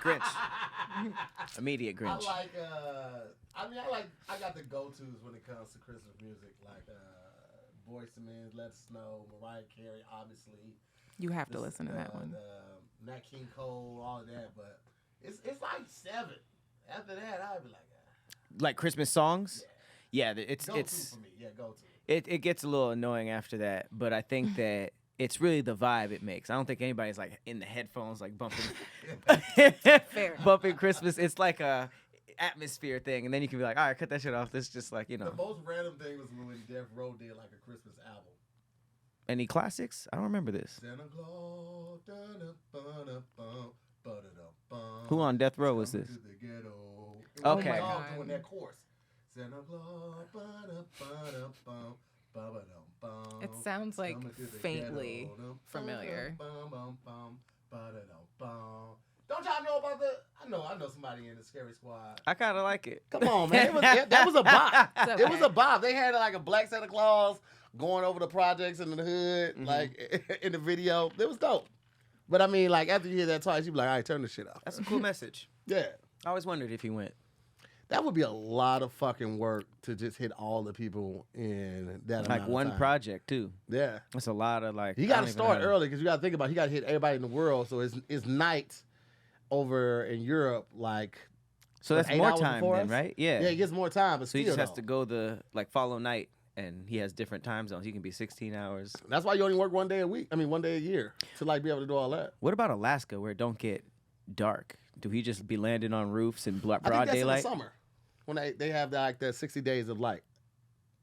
Grinch. Immediate Grinch. I got the go-tos when it comes to Christmas music, like Boyz II Men, Let It Snow, Mariah Carey, obviously. You have to listen to that one. Nat King Cole, all of that, but it's like 7. After that, I'd be like, Like Christmas songs? Yeah, it's go-to for me. Yeah, go-to. It gets a little annoying after that, but I think that it's really the vibe it makes. I don't think anybody's like in the headphones like bumping bumping Christmas. It's like a atmosphere thing, and then you can be like, all right, cut that shit off. This is just like, you know. The most random thing was when Death Row did like a Christmas album. Any classics? I don't remember this. Santa Claus, Who on Death Row was this? Okay. Oh my God, doing that chorus. Santa Claus, It sounds like faintly familiar. Don't y'all know about the? I know somebody in the Scary Squad. I kind of like it. Come on, man. That was a bop. Okay. It was a bop. They had like a black Santa Claus going over the projects in the hood, like in the video. It was dope. But I mean, like after you hear that twice, you be like, all right, turn this shit off. That's a cool message. Yeah. I always wondered if he went. That would be a lot of fucking work to just hit all the people in that amount Like of one time. project, too. Yeah. That's a lot of like... You got to start early because you got to think about it. You got to hit everybody in the world. So it's night over in Europe, like... So that's 8 more hours time before then, us? right? Yeah. Yeah, he gets more time, but So he still, just has though. to go follow night, and he has different time zones. He can be 16 hours. That's why you only work one day a year to like be able to do all that. What about Alaska where it don't get dark? Do he just be landing on roofs in broad I think that's daylight? in the summer when they have the 60 days of light.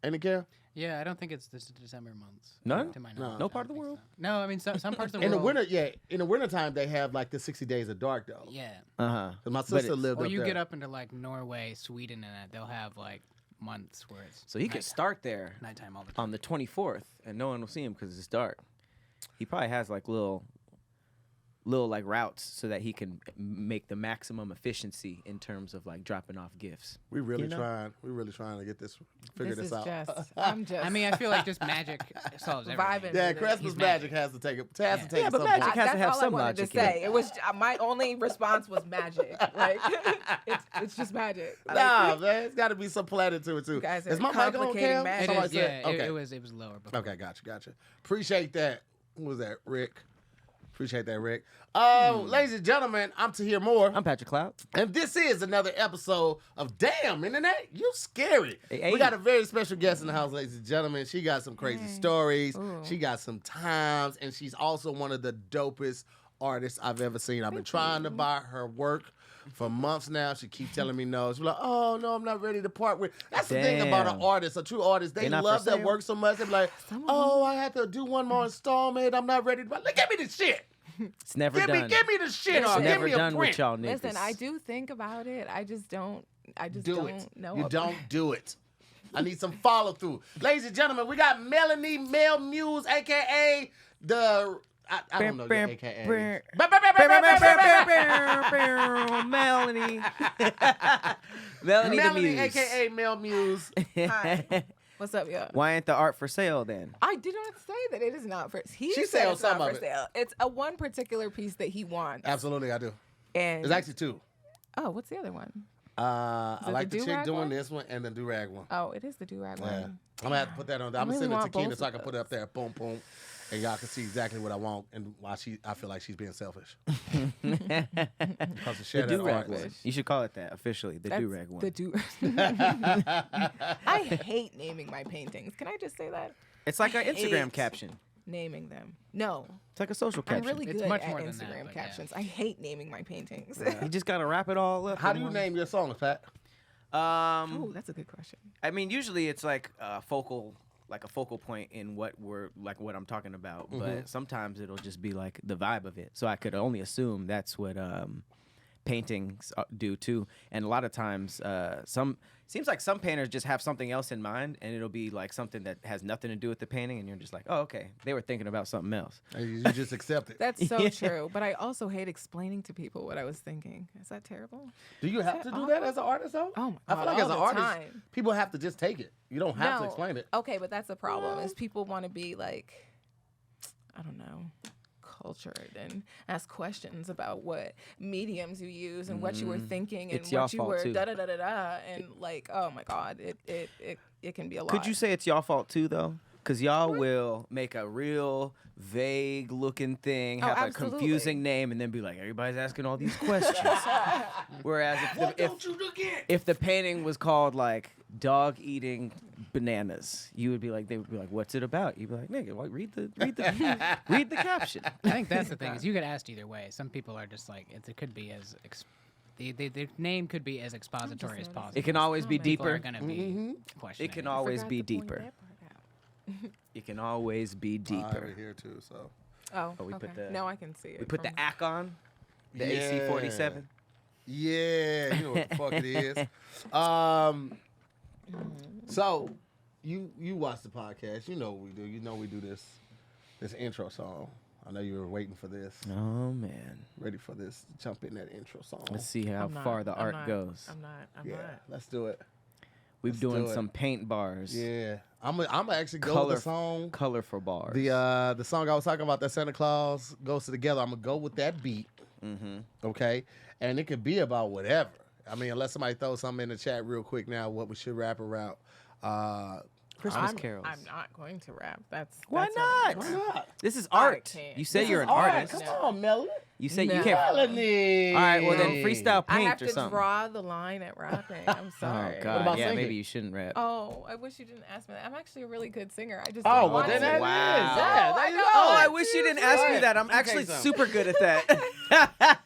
Ain't it, Kara? Yeah, I don't think it's the December months. None? To my No. knowledge, No I part of don't the think world? so. No, I mean some parts of the In the world. winter, yeah. In the wintertime, they have like the 60 days of dark though. Yeah. Uh-huh. 'Cause my But sister it's- lived Or up you there. get up into like Norway, Sweden, and that they'll have like months where it's So he could start there nighttime all the time. on the 24th, and no one will see him because it's dark. He probably has like little like routes so that he can make the maximum efficiency in terms of like dropping off gifts. We really You know? trying. We really trying to get figure this out. I'm just. I mean, I feel like just magic solves everything. Vibing. Yeah, with it. Christmas He's magic has to take it. Has to take Yeah, it but some magic point. has to That's have all some I wanted logic to in it. say. It was my only response was magic. Like it's just magic. Nah, man, it's got to be some planet to it too. You guys are Is my mic on, complicating Cam? magic. It Somebody is, said- yeah. Okay. It was lower before. Okay, gotcha. Appreciate that. Who was that? Rick. Appreciate that, Rick. Ladies and gentlemen, I'm Tahir Moore. I'm Patrick Cloud. And this is another episode of Damn Internet, You Scary. Hey. We got a very special guest in the house, ladies and gentlemen. She got some crazy stories. Ooh. She got some times, and she's also one of the dopest artists I've ever seen. I've been trying to buy her work for months now. She keeps telling me no. She's like, oh, no, I'm not ready to part with. That's the thing about an Damn. artist, a true artist. They They not love for their sale? work so much. They're like, oh, I have to do one more installment. I'm not ready to buy. Give me the shit. It's never Give done. me the shit. It's Or give Never me a done print. with y'all niggas. Listen, I do think about it. I just don't Do it. know. You about don't it. do it. I need some follow through. Ladies and gentlemen, we got Melanie Male Muse, aka the I don't know your AKA. Melanie. Melanie the Melanie, Muse. aka Male Muse. Hi. What's up, y'all? Why ain't the art for sale then? I did not say that it is not for. He She said sells it's not some of for it. sale. It's a one particular piece that he wants. Absolutely, I do. And There's actually 2. oh, what's the other one? I it like the the chick do-rag doing one? this one and the do-rag one. Oh, it is the do-rag Yeah. one. I'm gonna have to put that on there. I'm I gonna really send it to want Keena both so I of can put it up there. Boom, boom. And y'all can see exactly what I want and why I feel like she's being selfish. Because to share The that do-rag art. one. You should call it that officially. The That's do-rag one. The do. I hate naming my paintings. Can I just say that? It's like an Instagram hate caption. Naming them. No, It's like a social I'm caption. really It's good much at more than that, Instagram but yeah. captions. I hate naming my paintings. You just gotta wrap it all up. How in do you one. name your songs, Pat? Oh, that's a good question. I mean, usually it's like a focal point in what I'm talking about. But sometimes it'll just be like the vibe of it. So I could only assume that's what paintings do too. And a lot of times, seems like some painters just have something else in mind, and it'll be like something that has nothing to do with the painting, and you're just like, oh, okay, they were thinking about something else. You just accept it. That's so true. But I also hate explaining to people what I was thinking. Is that terrible? Do you have to do that as an artist, though? Oh my I feel God, like as all an the artist, time. people have to just take it. You don't have to No. explain it. Okay, but that's the problem. Is people want to be like, I don't know, cultured and ask questions about what mediums you use and what you were thinking and It's y'all what you fault, were too. da-da-da-da-da. And like, oh my God, it can be a lot. Could you say it's y'all fault too, though? Because y'all will make a real vague looking thing, have a absolutely. confusing name, and then be like, everybody's asking all these questions. Whereas if the painting was called like dog eating bananas, you would be like, they would be like, what's it about? You'd be like, nigga, what, read the caption. I think that's the thing is you get asked either way. Some people are just like it could be as the name could be as expository as possible. It can always be People are deeper. gonna be questioning. It can always Forgot be to point deeper. that part out. It can always be deeper. Over here too. So Oh, we okay. put the- No, I can see it. We put the from- AC on, the Yeah. AC-47. yeah, you know what the fuck it is. So you watch the podcast. You know what we do. You know we do this intro song. I know you were waiting for this. Oh man, Ready for this? Jump in that intro song. let's see how I'm not- far the I'm art not- goes. I'm not. Yeah, not. let's do it. We've let's doing do it. some paint bars. Yeah, I'm gonna actually go with the song. Colorful bars. The song I was talking about that Santa Claus goes together. I'm gonna go with that beat. Mm-hmm. Okay, and it could be about whatever. I mean, unless somebody throws something in the chat real quick now, what we should rap around. Christmas I'm, carols. I'm not going to rap. Why that's not? Why not? This is I art. can't. You say This you're is an art. artist. Come on, Melanie. You say you No. can't. Melanie. All right, well then freestyle I paint have or to something. draw the line at rapping. I'm sorry. Oh God, about yeah, singing? maybe you shouldn't rap. Oh, I wish you didn't ask me that. I'm actually a really good singer. I just Oh, didn't well want then to. that is. Wow. Yeah, No, there I you know. go. Oh, I wish you didn't ask me Alright, that. I'm let me actually tell you something. super good at that. Let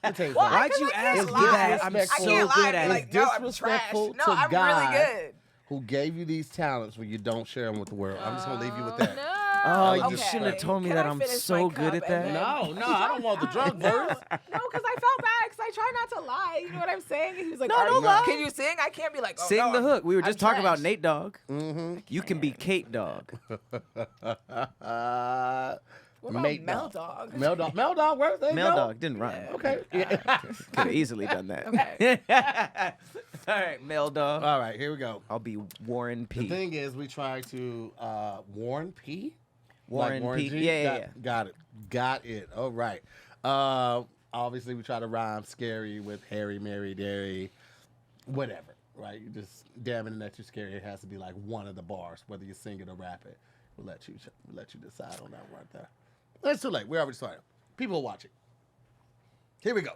me tell you Well, something. Why'd you I can't ask me lie. that? I'm I so can't lie good and be at like, it. no, I'm Disrespectful trash. No, to I'm God. really good. Who gave you these talents when you don't share them with the world? I'm just gonna leave you with that. No. Oh, you Okay. shouldn't have told me Can that I I'm finish so my good cup at and that. then- No, I don't want the drunk verse. No, because I felt bad because I try not to lie. You know what I'm saying? He was like, No, "Are don't you- lie. Can you sing? I can't be like, oh, Sing no, the I'm- hook. We were I'm just talking about trash. Nate Dogg. Mm-hmm. You can be Kate Dog. What about Mate Mel Dog. Dog? Mel Dog works. There you Mel go. Dog didn't rhyme. Okay. Could have easily done that. Okay. All right, Mel Dog. All right, here we go. I'll be Warren The P. thing is, we try to Warren P. Warren Like P. G? Yeah. Got it. All right. Obviously, we try to rhyme scary with Harry, Mary, Dairy, whatever. Right? You just damning that you're scary. It has to be like one of the bars, whether you sing it or rap it. We'll let you decide on that one right there. It's too late. We already started. People are watching. Here we go.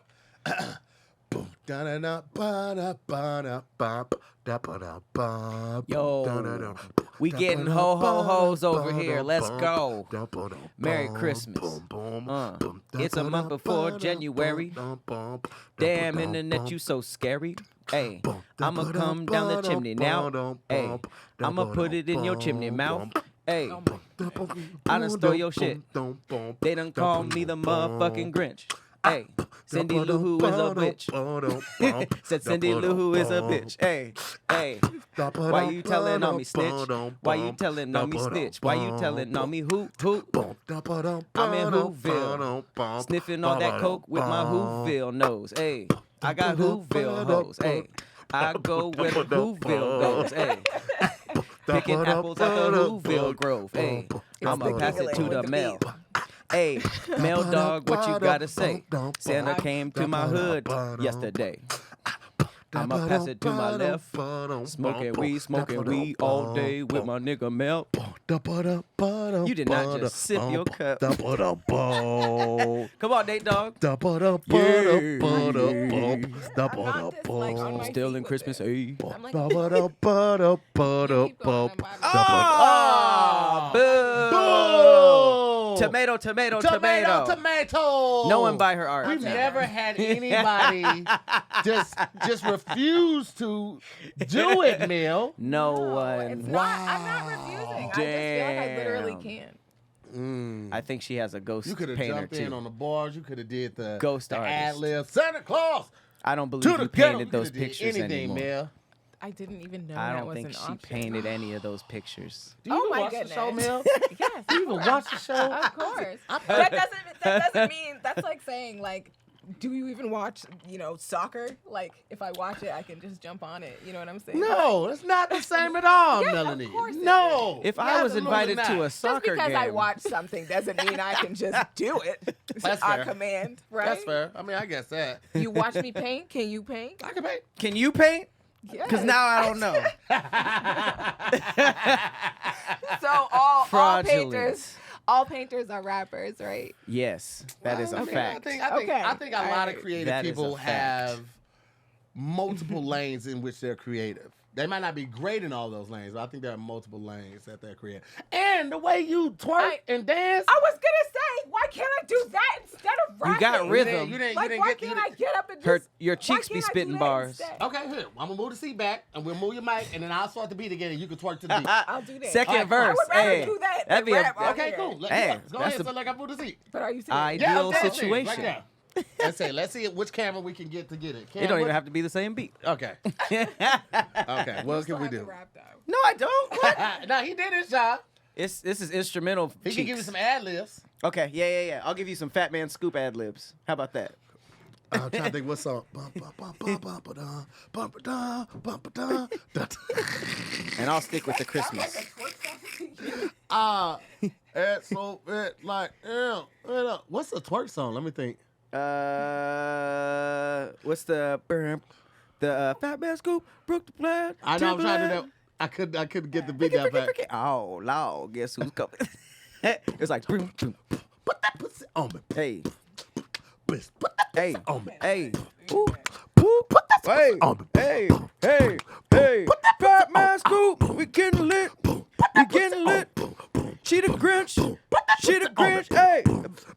Boom, da-da-da, ba-da-ba-da, bop, da-ba-da-ba, Yo, da-da-da, we getting ho-ho-hos over here. Let's go. Merry Christmas. It's a month before January. Damn, internet, you so scary. Hey, I'ma come down the chimney now. Hey, I'ma put it in your chimney mouth. Hey, I done stole your shit. They done called me the motherfucking Grinch. Hey, Cindy Lou Who is a bitch. Said Cindy Lou Who is a bitch. Hey, why you telling on me snitch? Why you telling on me snitch? Why you telling on me hoop? I'm in Whoville, sniffing all that coke with my Whoville nose. Hey, I got Whoville hoes. Hey, I go where the Whoville goes. Hey, picking apples at the Whoville Grove. Hey, I'ma pass it to the mail. Hey, Mel Dog, what you gotta say? Santa came to my hood yesterday. I'ma pass it to my left. Smoking weed all day with my nigga Mel. You did not just sip your cup. Come on, Nate Dogg. Still in Christmas Eve. I'm like, Oh, boo! Tomato. No one buy her art. We've never had anybody just refuse to do it, Mel. No it's one. not, I'm not refusing. I just feel like I literally Damn. can't. I think she has a ghost You could have painter jumped in too. on the bars. You could have did the Ghost the artist. ad lib. Santa Claus I don't believe to you the ghetto. painted those You coulda did pictures anything, anymore. Mel. I didn't even know I that don't was think an she option. painted any of those pictures. Do you Oh even my watch the show, goodness. Mel? Yes. Do you even watch the show? Of course. That doesn't mean that's like saying like do you even watch, soccer? Like, if I watch it, I can just jump on it. You know what I'm saying? No, it's not the same at all, Yes, of Melanie. course it No. If I was invited to a Just soccer because game, I watch something doesn't mean I can just do it. That's on fair. command, right? That's fair. I mean, I guess that. You watch me paint? Can you paint? I can paint. can you paint? Yes. Because now I don't know. So Fraudulent. all painters are rappers, right? Yes, that is a Okay. fact. I think a lot of Alright. creative That is people a fact. have multiple lanes in which they're creative. They might not be great in all those lanes, but I think there are multiple lanes that they're creative. And the way you twerk and dance. I was gonna say, why can't I do that instead of rapping? You got rhythm. You didn't Like, get why can't I get up and just... Your why cheeks be can't I do spitting that bars. instead? Okay, here. I'm gonna move the seat back, and we'll move your mic, and then I'll start the beat again, and you can twerk to the beat. I'll do that. Second Alright, verse. I would rather Hey, do that that'd than be a rap out Okay, here. cool. Hey, Go ahead. that's So like I move the seat. But are you serious? ideal okay. situation. Right there. Let's see which camera we can get to get it. It don't even have to be the same beat. Okay. Okay. What can we do? Rap, though. No, I don't. What? No, he did his job. This is instrumental. He can give you some ad libs. Okay, yeah. I'll give you some Fat Man Scoop ad libs. How about that? I'm trying to think what song. And I'll stick with the Christmas. It's so like what's the twerk song? Let me think. What's the Fat Man Scoop broke the plan? I know I'm trying to do that. I couldn't get the beat down back. Oh, Lord, guess who's coming? It's like, boom, boom. Put that pussy on me. Hey, Put that hey, pussy on me. hey, ooh, Put that hey, pussy on me. hey, hey, hey. Fat Man Scoop, we getting lit. We getting lit. She the Grinch. She the Grinch. Hey,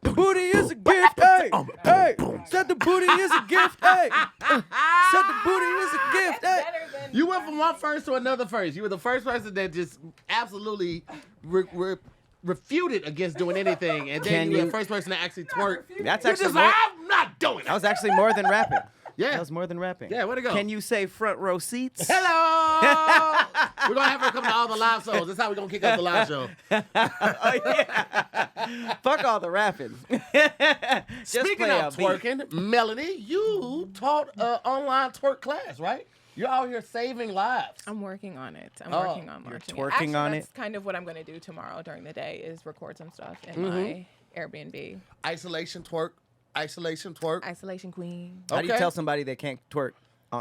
the booty is a gift. Hey, hey. Said the booty is a gift. Hey, said the booty is a gift. Hey. You went from one verse to another verse. You were the first person that just absolutely refuted against doing anything, and then you were the first person to actually twerk. That's You actually just more, like, I'm not doing that it. was actually more than rapping. Yeah. That was more than rapping. Yeah, where'd it go? Can you say front row seats? Hello. We're gonna have her come to all the live shows. That's how we're gonna kick off the live show. Oh, yeah. Fuck all the rapping. Just Speaking play of a beat. twerking, Melanie, you taught an online twerk class, right? You're out here saving lives. I'm working on it. I'm Oh, working on you're launching twerking it. Actually, on that's it? kind of what I'm going to do tomorrow during the day is record some stuff in my Airbnb. Isolation twerk. Isolation twerk. Isolation queen. How do you Okay. tell somebody they can't twerk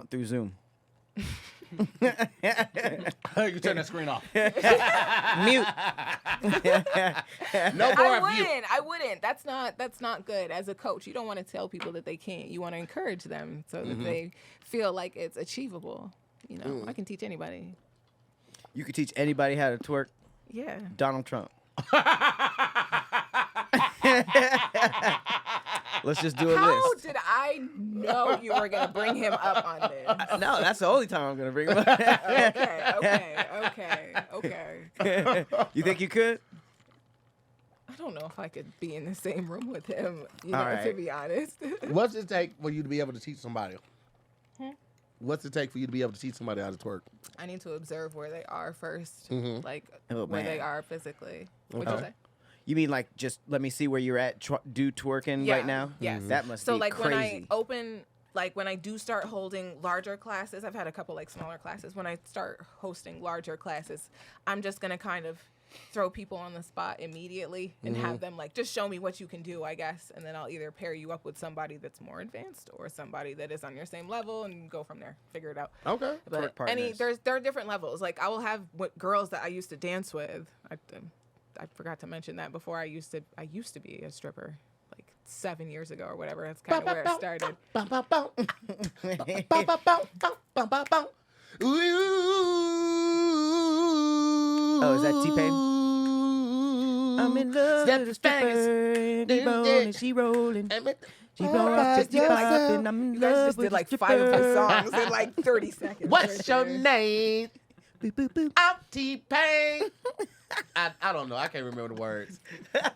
through Zoom? You turn that screen off. Mute. No more of you. I wouldn't. That's not good. As a coach, you don't want to tell people that they can't. You want to encourage them so that they feel like it's achievable. You know, I can teach anybody. You could teach anybody how to twerk. Yeah. Donald Trump. Let's just do a How list. did I know you were gonna bring him up on this? No, that's the only time I'm gonna bring him up. Okay. You think you could? I don't know if I could be in the same room with him, you know, All to right. be honest. What's it take for you to be able to teach somebody? What's it take for you to be able to teach somebody how to twerk? I need to observe where they are first, like Oh, where they man. are physically. What'd you Okay. say? You mean like just let me see where you're at? Do twerking Yeah, right now? yes. That must So be like when I crazy. open, like when I do start holding larger classes, I've had a couple like smaller classes. When I start hosting larger classes, I'm just gonna kind of throw people on the spot immediately and have them like just show me what you can do, I guess, and then I'll either pair you up with somebody that's more advanced or somebody that is on your same level and go from there. Figure it out. Okay. But partners. there are different levels. Like I will have girls that I used to dance with. I forgot to mention that before. I used to be a stripper like 7 years ago or whatever. That's kind of where it started. Oh, is that T-Pain? I'm in love Step with a stripper, and he rolling, she rolling. She rolling, Just did like, and I'm in you guys love just with did a like 5 of his stripper. songs in like 30 seconds. What's right your there. name? Boop, boop, boop. I'm T-Pain. I don't know. I can't remember the words.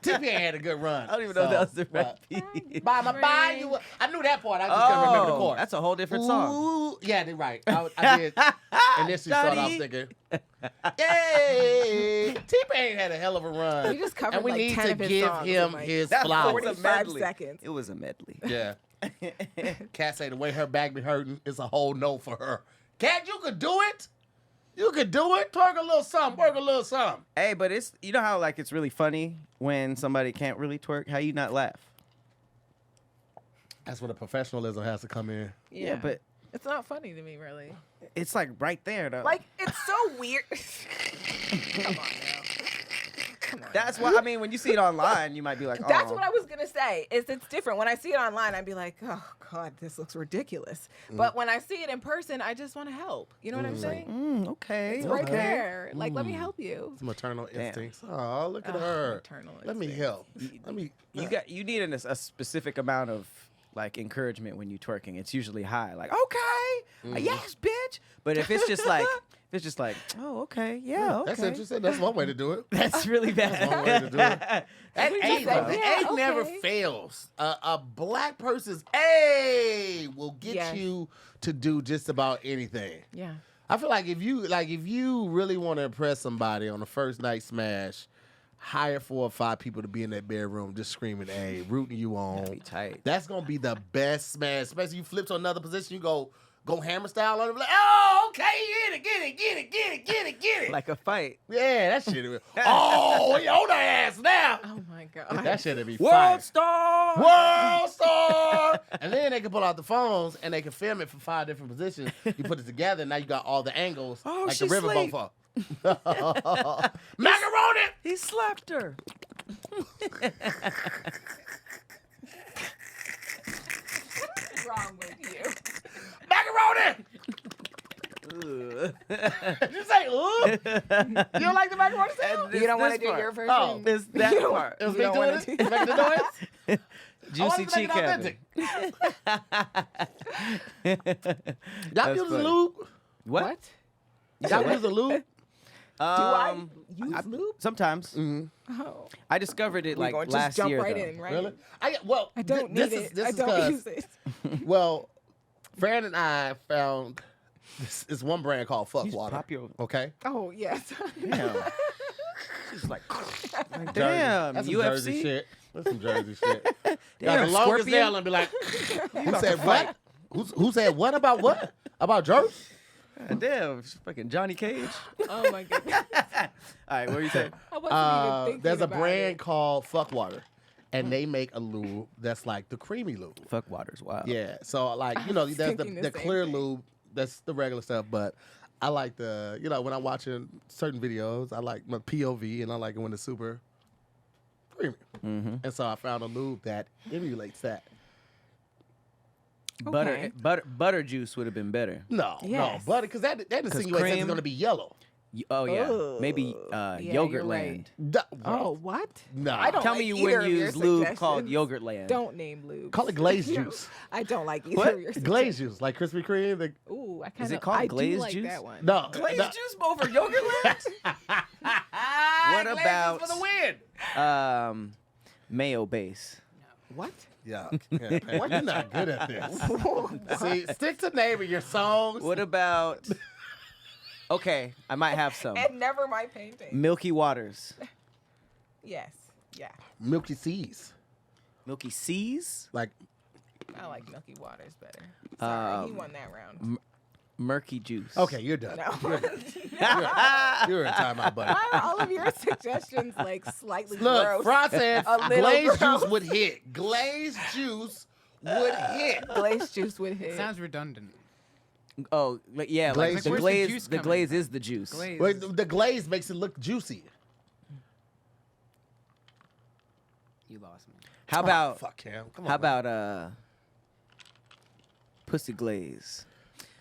T-Pain had a good run. I don't even know if that was the right what? beat. Buy you. I knew that part. I just couldn't remember the chorus. That's a whole different song. Ooh, yeah, they're right. I did. Initially thought I was thinking. Yay! T-Pain had a hell of a run. We just covered and we like need 10 to of his give songs him in, like, his That flowers. was a 45 medley. seconds. It was a medley. Yeah. Cat say the way her back be hurting, it's a whole no for her. Cat, you could do it. You could do it. Twerk a little something. Work a little something. Hey, but it's you know how like it's really funny when somebody can't really twerk. How you not laugh? That's where the professionalism has to come in. Yeah, but it's not funny to me, really. it's like right there though. Like, it's so weird. Come on now. Come on. That's why I mean when you see it online, you might be like, oh. That's what I was gonna say. It's different. When I see it online, I'd be like, oh God, this looks ridiculous. But when I see it in person, I just want to help. You know what I'm saying? Okay. It's right there. Like, let me help you. It's maternal instincts. Oh, look at her. Maternal Let me help. Let me. You need a specific amount of like encouragement when you twerking. It's usually high. Like, okay, yes, bitch. But if it's just like oh, okay, yeah, okay. That's interesting. That's one way to do it. That's really bad. That's one way to do it. That We A, just said, the yeah, A never okay. fails. A black person's A will get Yes. you to do just about anything. Yeah. I feel like if you really want to impress somebody on the first night smash, hire 4 or 5 people to be in that bedroom just screaming A, rooting you on. Be tight. That's gonna be the best smash. Especially you flip to another position, you go hammer style on it. Like, oh, okay, get it. Like a fight. Yeah, that shit. Oh, you on that ass now. Oh my God. That shit'd be World fire. star. World star. And then they can pull out the phones and they can film it from 5 different positions. You put it together, and now you got all the angles Oh, like she the riverboat sleep. for. Macaroni. He slapped her. What's wrong with you? Macaroni. You say, ooh? You don't like the macaroni sound? You don't want to This do your part. version? Oh, It's that You part. It was You me don't doing wanna it? do- You making the noise? Juicy I wanted to make cheek it having. Y'all That's use funny. lube? What? Y'all use a lube? Do I use lube? Sometimes. Oh. I discovered it We're like going to last just jump year. right though. in, right? Really? I don't this need is, it. This I is don't 'cause- use it. Well, Fran and I found this one brand called Fuck You just Water. pop your- Okay? Oh, yes. Damn. She's like, Jersey. damn, That's some UFC. Jersey shit. That's some Jersey shit. Got Damn, the longest Scorpion. nail and be like, who said what? Who said what about what? About Jersey? God damn, it's fucking Johnny Cage. Oh, my goodness. All right, what were you saying? I wasn't even thinking There's a about brand it. called Fuck Water, and they make a lube that's like the creamy lube. Fuck water's wild. Yeah, so like there's thinking the the same clear thing. lube, that's the regular stuff, but I like the when I'm watching certain videos, I like my POV and I like it when it's super creamy. Mm-hmm. And so I found a lube that emulates that. Okay. Butter juice would have been better. No, Yes. butter, because that insinuates that cream- it's going to be yellow. Oh yeah, Ugh. maybe Yeah, Yogurt you're Land. right. Oh, what? No. I don't Tell like me you either wouldn't of your use lube called suggestions. Yogurt Land. Don't name lube. Call it glazed juice. I don't like either What? of your Glazed juice, like Krispy Kreme. Ooh, I kind of. Is it called I glazed do like juice? that one. No, Glazed no. juice over Yogurt Land. What Glazed about- juice for the win? Mayo base. What? Yeah, yeah. Why you not good at this? See, stick to naming your songs. What about? Okay, I might have some. And never my painting. Milky Waters. Yes. Yeah. Milky Seas, Milky Seas. like I like Milky Waters better. Sorry, he Um, won that round. Murky Juice. okay, you're done. No. You're in timeout, buddy. Why are all of your suggestions like slightly Look, gross? Fran said A little glazed gross. juice would hit. Glazed juice would hit. Glazed juice would It hit. sounds redundant. Oh, yeah, like Glaze the juice? glaze. Where's the juice The coming glaze from? is the juice. Glaze. Wait, the glaze makes it look juicy. You lost me. How about? Fuck him. Come on. How man. about pussy glaze?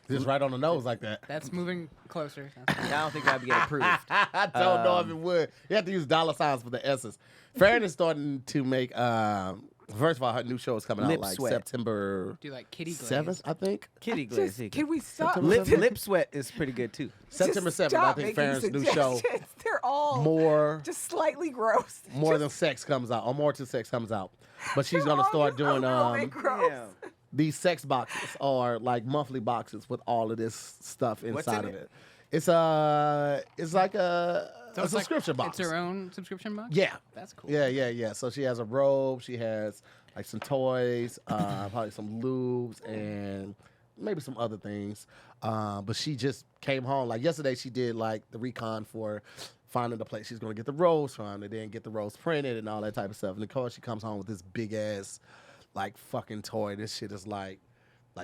Just right on the nose like that? That's moving closer. I don't think that'd get approved. I don't know if it would. You have to use dollar signs for the S's. Farron is starting to make. First of all, her new show is coming out Lip like sweat. September Do like kitty glaze. 7th, I think. Kitty glaze. Just, can we stop? Lip sweat is pretty good too. September 7th, I Stop think making Farron's new show. suggestions. They're all More just slightly gross. than sex comes out, or more to sex comes out. But she's They're gonna all start just doing a little bit gross. these sex boxes, or like monthly boxes with all of this stuff What's inside in of it. It's like a a subscription box. It's her own subscription box? Yeah. That's cool. Yeah. So she has a robe. She has like some toys, probably some lubes, and maybe some other things. But she just came home. Like yesterday, she did like the recon for finding the place she's going to get the robes from, and then get the robes printed and all that type of stuff. And of course, she comes home with this big ass like fucking toy. This shit is like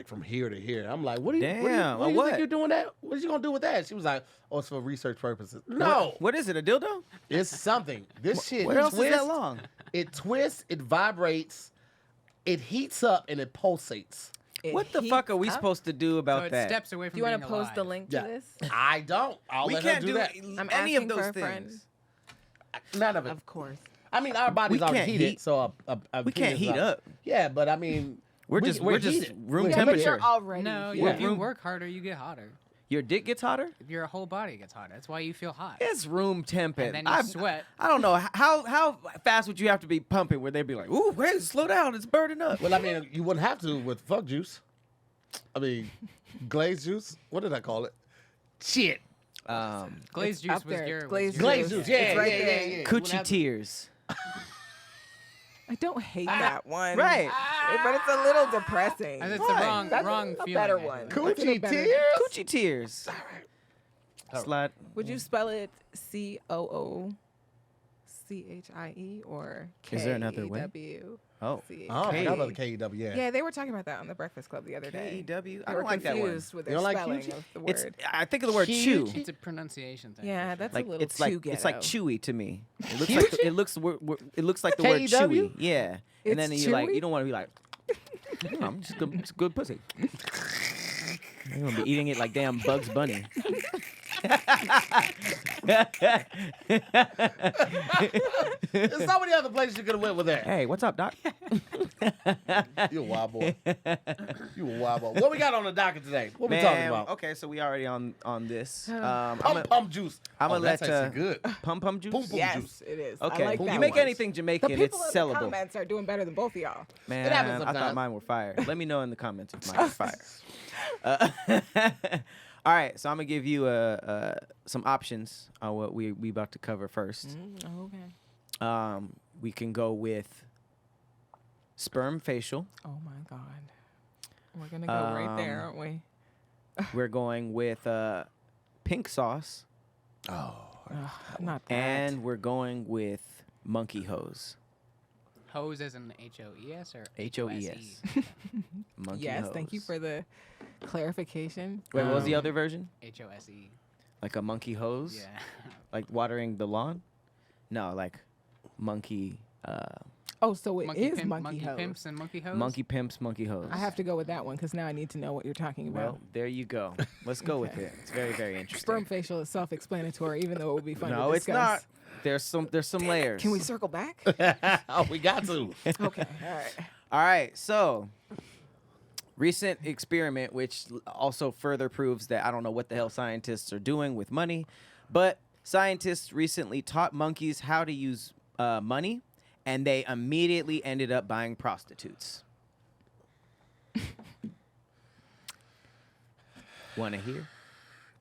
from here to here. I'm like, what do you think you're doing that? What are you gonna do with that? She was like, oh, it's for research purposes. No. What is it? A dildo? It's something. This shit. What else is that long? It twists, it vibrates, it heats up, and it pulsates. What the fuck are we supposed to do about So it that? steps away from Do you being want to post the alive. link to this? I don't. I'll We let can't her do do that. I'm any asking of those for a friend. things. None of it. Of course. I mean, our body's We already can't heated, heat- so we can't heat up. Yeah, but I mean, We're just heated. room We're Yeah, but temperature. you're already. No, here. if you work harder, you get hotter. Your dick gets hotter? Your whole body gets hotter. That's why you feel hot. It's room temp. And then you sweat. I don't know how fast would you have to be pumping where they'd be like, "Ooh, wait, slow down, it's burning up." Well, I mean, you wouldn't have to with fuck juice. I mean, glazed juice. What did I call it? Shit. Glazed It's juice up was there. your Glazed Glazed juice. juice. Yeah, It's right yeah, there. yeah. Coochie tears. I don't hate that one. Right. But it's a little depressing. And it's Why? the wrong That's wrong a feeling. better I one. think. Cool. Coochie better- tears. Coochie tears. Slide. Would you spell it COOCHIE or Is there another way? KEW? Oh. Oh, I forgot about the KEW. Yeah. Yeah, they were talking about that on the Breakfast Club the other day. KEW? I They were don't like that one. confused with You their don't like spelling Q-G? of the It's. word. I think of the word chew. It's a pronunciation thing. Yeah, for sure. that's Like a little it's too like ghetto. it's like chewy to me. It looks like it looks like the word KEW? chewy. Yeah. And then It's you like chewy? you don't want to be like I'm just good, it's good pussy. You're gonna be eating it like damn Bugs Bunny. There's so many other places you could have went with that. Hey, what's up, doc? You a wild boy. You a wild boy. What we got on the docket today? What we Man, talking about? Okay, so we already on this. Pump juice. I'm gonna that's let actually good. pum juice. Pum pum Yes, juice. it is. Okay, I like you that make one. anything The Jamaican, people it's in the sellable. comments are doing better than both of y'all. Man, happens I thought sometimes. mine were fire. Let me know in the comments if mine was fire. All right, so I'm gonna give you some options on what we about to cover first. Okay. We can go with sperm facial. Oh my God. We're gonna go right there, aren't we? We're going with pink sauce, Not that. and we're going with monkey hose. Hose as in HOES or HOES. Monkey yes, hose. thank you for the clarification. Wait, what was the other version? HOSE. Like a monkey hose? Yeah. Like watering the lawn? No, like monkey. Oh, so it is Pimp, monkey hose. Pimps and monkey hose. Monkey pimps, monkey hose. I have to go with that one because now I need to know what you're talking about. Well, there you go. Let's go with Okay. it. It's very, very interesting. Sperm facial is self-explanatory, even though it would be fun No, to it's discuss. not. There's some layers. Can we circle back? Oh, we got to. Okay, all right. All right. So, recent experiment, which also further proves that I don't know what the hell scientists are doing with money, but scientists recently taught monkeys how to use money, and they immediately ended up buying prostitutes. Want to hear?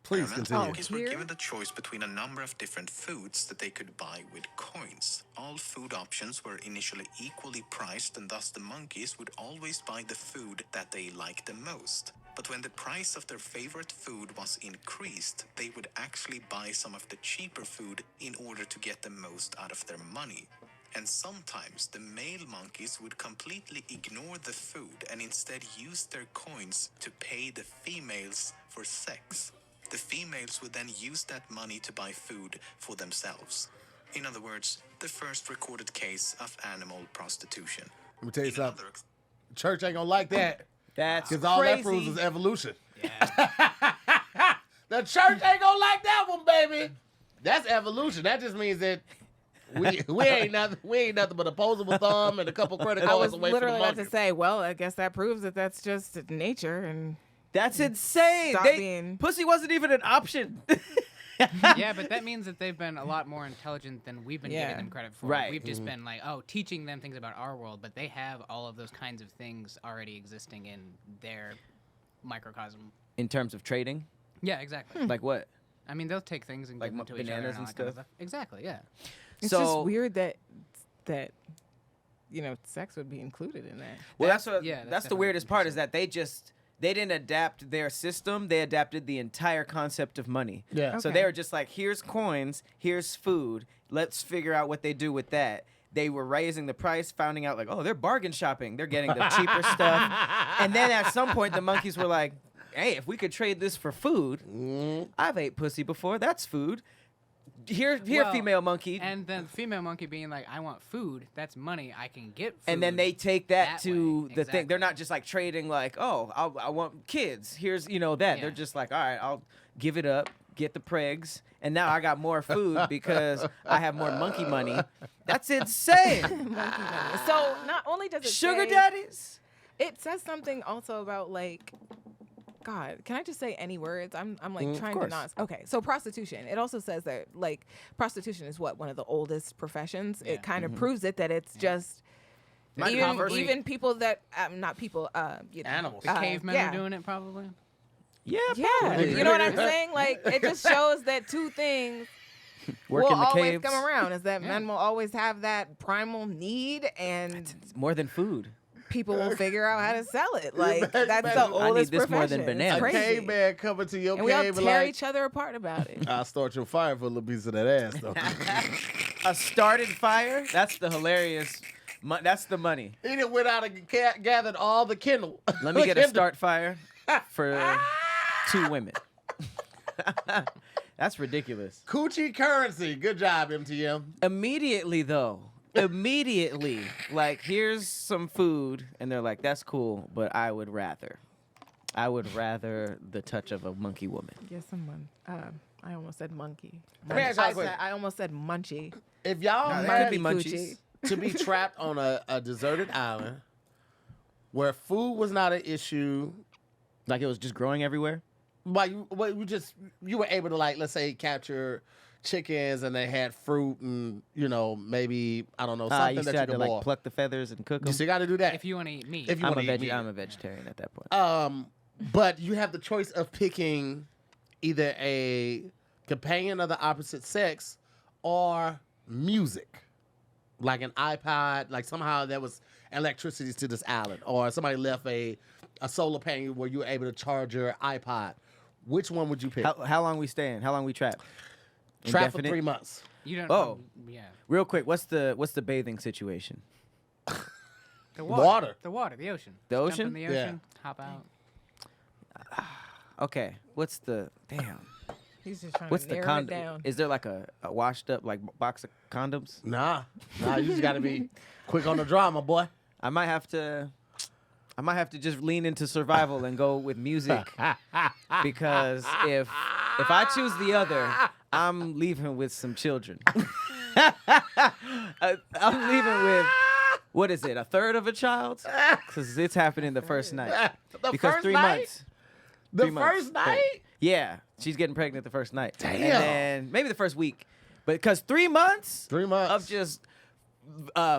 Please continue. Monkeys were Here? given the choice between a number of different foods that they could buy with coins. All food options were initially equally priced, and thus the monkeys would always buy the food that they liked the most. But when the price of their favorite food was increased, they would actually buy some of the cheaper food in order to get the most out of their money. And sometimes the male monkeys would completely ignore the food and instead use their coins to pay the females for sex. The females would then use that money to buy food for themselves. In other words, the first recorded case of animal prostitution. Let me tell you In something. other- Church ain't gonna like that. That's Because all that proves crazy. is evolution. Yeah. The church ain't gonna like that one, baby. That's evolution. That just means that we ain't nothing but opposable thumb and a couple credit I cards was away from literally the about monkey. to say, well, I guess that proves that that's just nature and That's insane. Stop being- Pussy wasn't even an option. Yeah, but that means that they've been a lot more intelligent than we've been Yeah. giving them credit for. Right. We've just been like, oh, teaching them things about our world, but they have all of those kinds of things already existing in their microcosm. In terms of trading, Yeah, exactly. like what? I mean, they'll take things and Like give them to each other bananas and all and that kind of stuff? Exactly, yeah. It's So- just weird that sex would be included in that. Well, that's what. yeah, that's that's the definitely weirdest part is that they didn't adapt their system. They adapted the entire concept of money. Yeah. So Okay. they were just like, here's coins, here's food. Let's figure out what they do with that. They were raising the price, finding out like, oh, they're bargain shopping. They're getting the cheaper stuff. And then at some point, the monkeys were like, hey, if we could trade this for food, I've ate pussy before. That's food. Here, Well, female monkey. And then the female monkey being like, I want food. That's money. I can get food. And then they take that that to way. the thing. They're Exactly. not just like trading like, oh, I want kids. Here's, that. Yeah. They're just like, all right, I'll give it up, get the pregs, and now I got more food because I have more monkey money. That's insane. So not only does it Sugar say- daddies? it says something also about like, God, can I just say any words? I'm like trying to course. not. Okay, so prostitution. It also says that like prostitution is one of the oldest professions. Yeah. It kind of proves it that it's just Might be even, probably- even people that not people Animals. The cavemen yeah. are doing it probably. Yeah, Yeah, probably. you know what I'm saying? Like it just shows that two things Work will in the always caves. come around. Is that Yeah. men will always have that primal need, and It's more than food. people will figure out how to sell it. Like Imagine- that's the I need oldest this more than profession. bananas. It's A crazy. caveman coming to your And we all cave tear like, each other apart about it. I'll start your fire for a little piece of that ass, though. A started fire? That's the hilarious. That's the money. He done went out and gathered all the kindle. Let me get a start fire for 2 women. That's ridiculous. Coochie currency. Good job, MTM. Immediately, though. Like, here's some food. And they're like, that's cool, but I would rather the touch of a monkey woman. Yes, someone. I almost said monkey. Let me ask y'all a I question. almost said munchy. If y'all No, that had could be munchies. Coochie. to be trapped on a deserted island where food was not an issue, Like it was just growing everywhere? but you were able to, like, let's say, capture chickens and they had fruit and, maybe, I don't know, You something still that had you to could like boil. pluck the feathers and cook You them? still got to do that. If you want to eat meat. If you I'm wanna eat meat. I'm a vegetarian at that point. But you have the choice of picking either a companion of the opposite sex or music, like an iPod, like somehow there was electricity to this island, or somebody left a solar panel where you were able to charge your iPod. Which one would you pick? How long we staying? How long we trapped? Trap for Indefinite? 3 months. You don't. Oh. Yeah. Real quick, what's the bathing situation? The Water. The water. The ocean. The Jump ocean? in the Yeah. ocean. Hop out. Okay, what's the damn? He's just trying What's to the narrow it condom? down. Is there like a washed up like box of condoms? Nah, you just got to be quick on the draw, my boy. I might have to just lean into survival and go with music because if I choose the other, I'm leaving with some children. I'm leaving with what is it? A third of a child? Because it's happening the first night. The Because first 3 night? months. The 3 months. first night? Yeah, she's getting pregnant the first night. Damn. And then maybe the first week, but because 3 months. 3 months Of just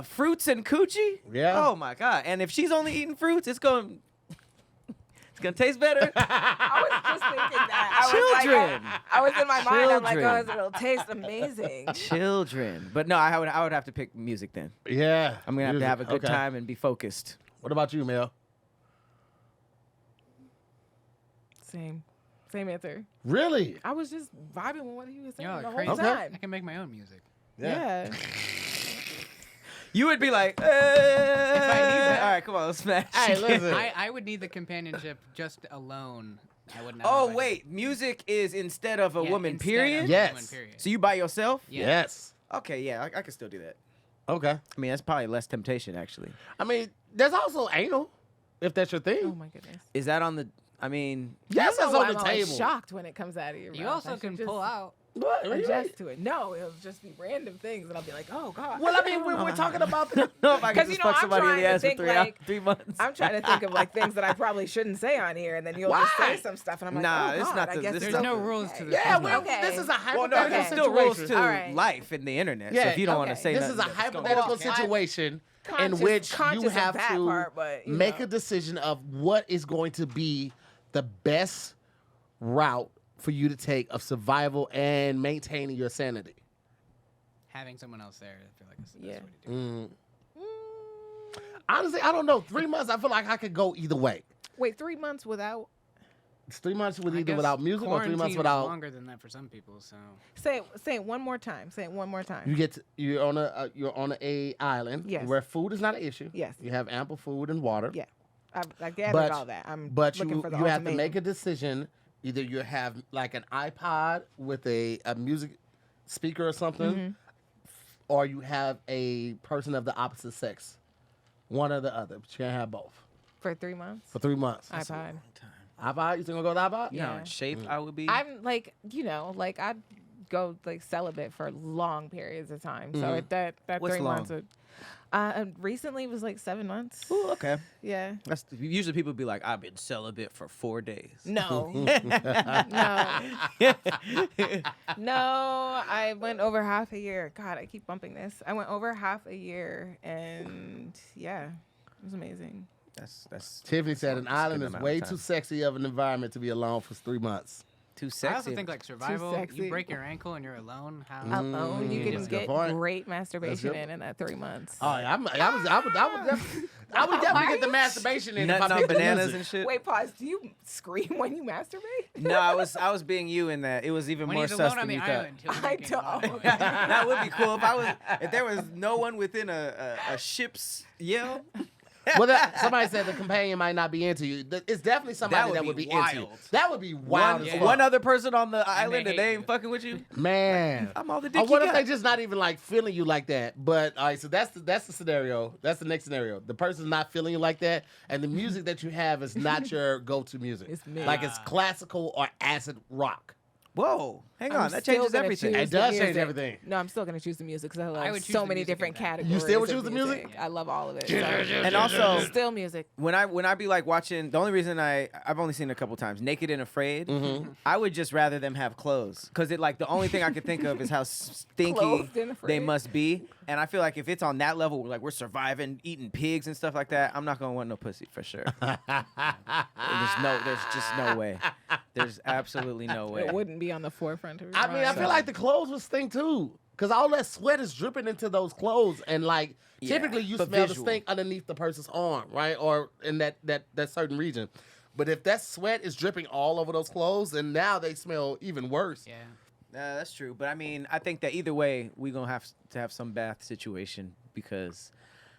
fruits and coochie. Yeah. Oh my god! And if she's only eating fruits, it's gonna taste better. I was just thinking that. Children. I was in my mind. I'm like, Children. it'll taste amazing. Children. But no, I would have to pick music then. Yeah, I'm gonna have to have a good Okay. time and be focused. What about you, Mel? Same answer. Really? I was just vibing with what he was saying Y'all the are whole crazy. time. I can make my own music. Yeah. You would be like, all that. right, come on, let's smash. Hey, listen. I would need the companionship just alone. I would not. Oh invite- wait, music is instead of a Yeah, woman. instead of Period. a Yes. woman, period. So you by yourself? Yeah. Yes. Okay, yeah, I can still do that. Okay. I mean, that's probably less temptation actually. I mean, there's also anal, if that's your thing. Oh my goodness. Is that on the? I mean, Yes, I it's don't know on why the I'm always table. shocked when it comes out of your You mouth. also I should can just pull out. What? What do you adjust mean? to it. No, it'll just be random things, and I'll be like, oh god. Well, I mean, we're talking about the. no, if I can 'Cause, just you know, fuck I'm somebody in trying the to ass for think, 3 like, 3 months. I'm trying to think of like things that I probably shouldn't say on here, and then you'll just Why? say some stuff, and I'm like, Nah, oh it's god, not I the- guess this it's There's no okay. rules to this. Yeah, There's no- Okay. this is a Well, hypothetical no, there's Okay. still rules situation. to All right. life in the internet. So Yeah, if you don't want to okay. say This nothing, is a it's gonna- hypothetical Well, situation in Conscious- which you conscious of have that to part, but, you make know. a decision of what is going to be the best route for you to take of survival and maintaining your sanity? Having someone else there, I feel like it's the Yeah. best way to do it. Honestly, I don't know. 3 months, I feel like I could go either way. Wait, 3 months without. It's 3 months with I either guess without music or 3 quarantine months is without. longer than that for some people. So Say it one more time. Say it one more time. You're on a island Yes. where food is not an issue. Yes. You have ample food and water. Yeah, I gathered But- all that. I'm But looking you for the have to ultimatum. make a decision. Either you have like an iPod with a music speaker or something, Mm-hmm. or you have a person of the opposite sex. One or the other. But you can't have both for 3 months. for 3 months. iPod. iPod? You think we'll go with iPod? You know, in shape I would be. I'm like, like I'd go like celibate for long periods of time. So Mm-hmm. that What's 3 months long? would. Recently it was like 7 months. Ooh, okay. Yeah. That's usually people be like, I've been celibate for 4 days. No. No, I went over half a year. God, I keep bumping this. I went over half a year, and yeah, it was amazing. That's Tiffany said an that's a island good is amount of way time. too sexy of an environment to be alone for 3 months. too sexy. I also think like survival. sexy. You break your ankle and you're alone. How? Alone, you Mm, can that's a good get point. great masturbation good. in that 3 months. Oh, yeah, I would definitely get the masturbation in if I nutting on picked the bananas music. and shit. Wait, pause. Do you scream when you masturbate? No, I was being you in that. It was even When more he's sus alone on than the you thought. island, he'll be I making love. don't. That would be cool if there was no one within a ship's yell. Well, somebody said the companion might not be into you. It's definitely somebody would that would be be into you. wild. That would be wild as fuck. One other person on the island and hate they you. ain't fucking with you. Man. I'm all the Or dick what you if got. they just not even like feeling you like that? But all right, so that's the scenario. That's the next scenario. The person's not feeling you like that, and the music that you have is not your go-to music. It's me. Like it's classical or acid rock. Whoa, hang I'm on, that still changes gonna everything. choose It the does change music. everything. No, I'm still gonna choose the music because I love would choose so the many music different in that. categories. You still would of choose the music? I love all of it. And also, still music. when I be like watching, the only reason I've only seen it a couple times, Naked and Afraid. I would just rather them have clothes because it like the only thing I could think of is how stinky Clothed and they afraid. must be, and I feel like if it's on that level, like we're surviving, eating pigs and stuff like that, I'm not gonna want no pussy for sure. There's just no way. There's absolutely no way. It wouldn't be on the forefront of your I mean, I mind. feel like the clothes would stink too. Because all that sweat is dripping into those clothes. And like, Yeah, typically you but smell visual. the stink underneath the person's arm, right? Or in that certain region. But if that sweat is dripping all over those clothes, then now they smell even worse. Yeah. That's true, but I mean, I think that either way, we gonna have to have some bath situation because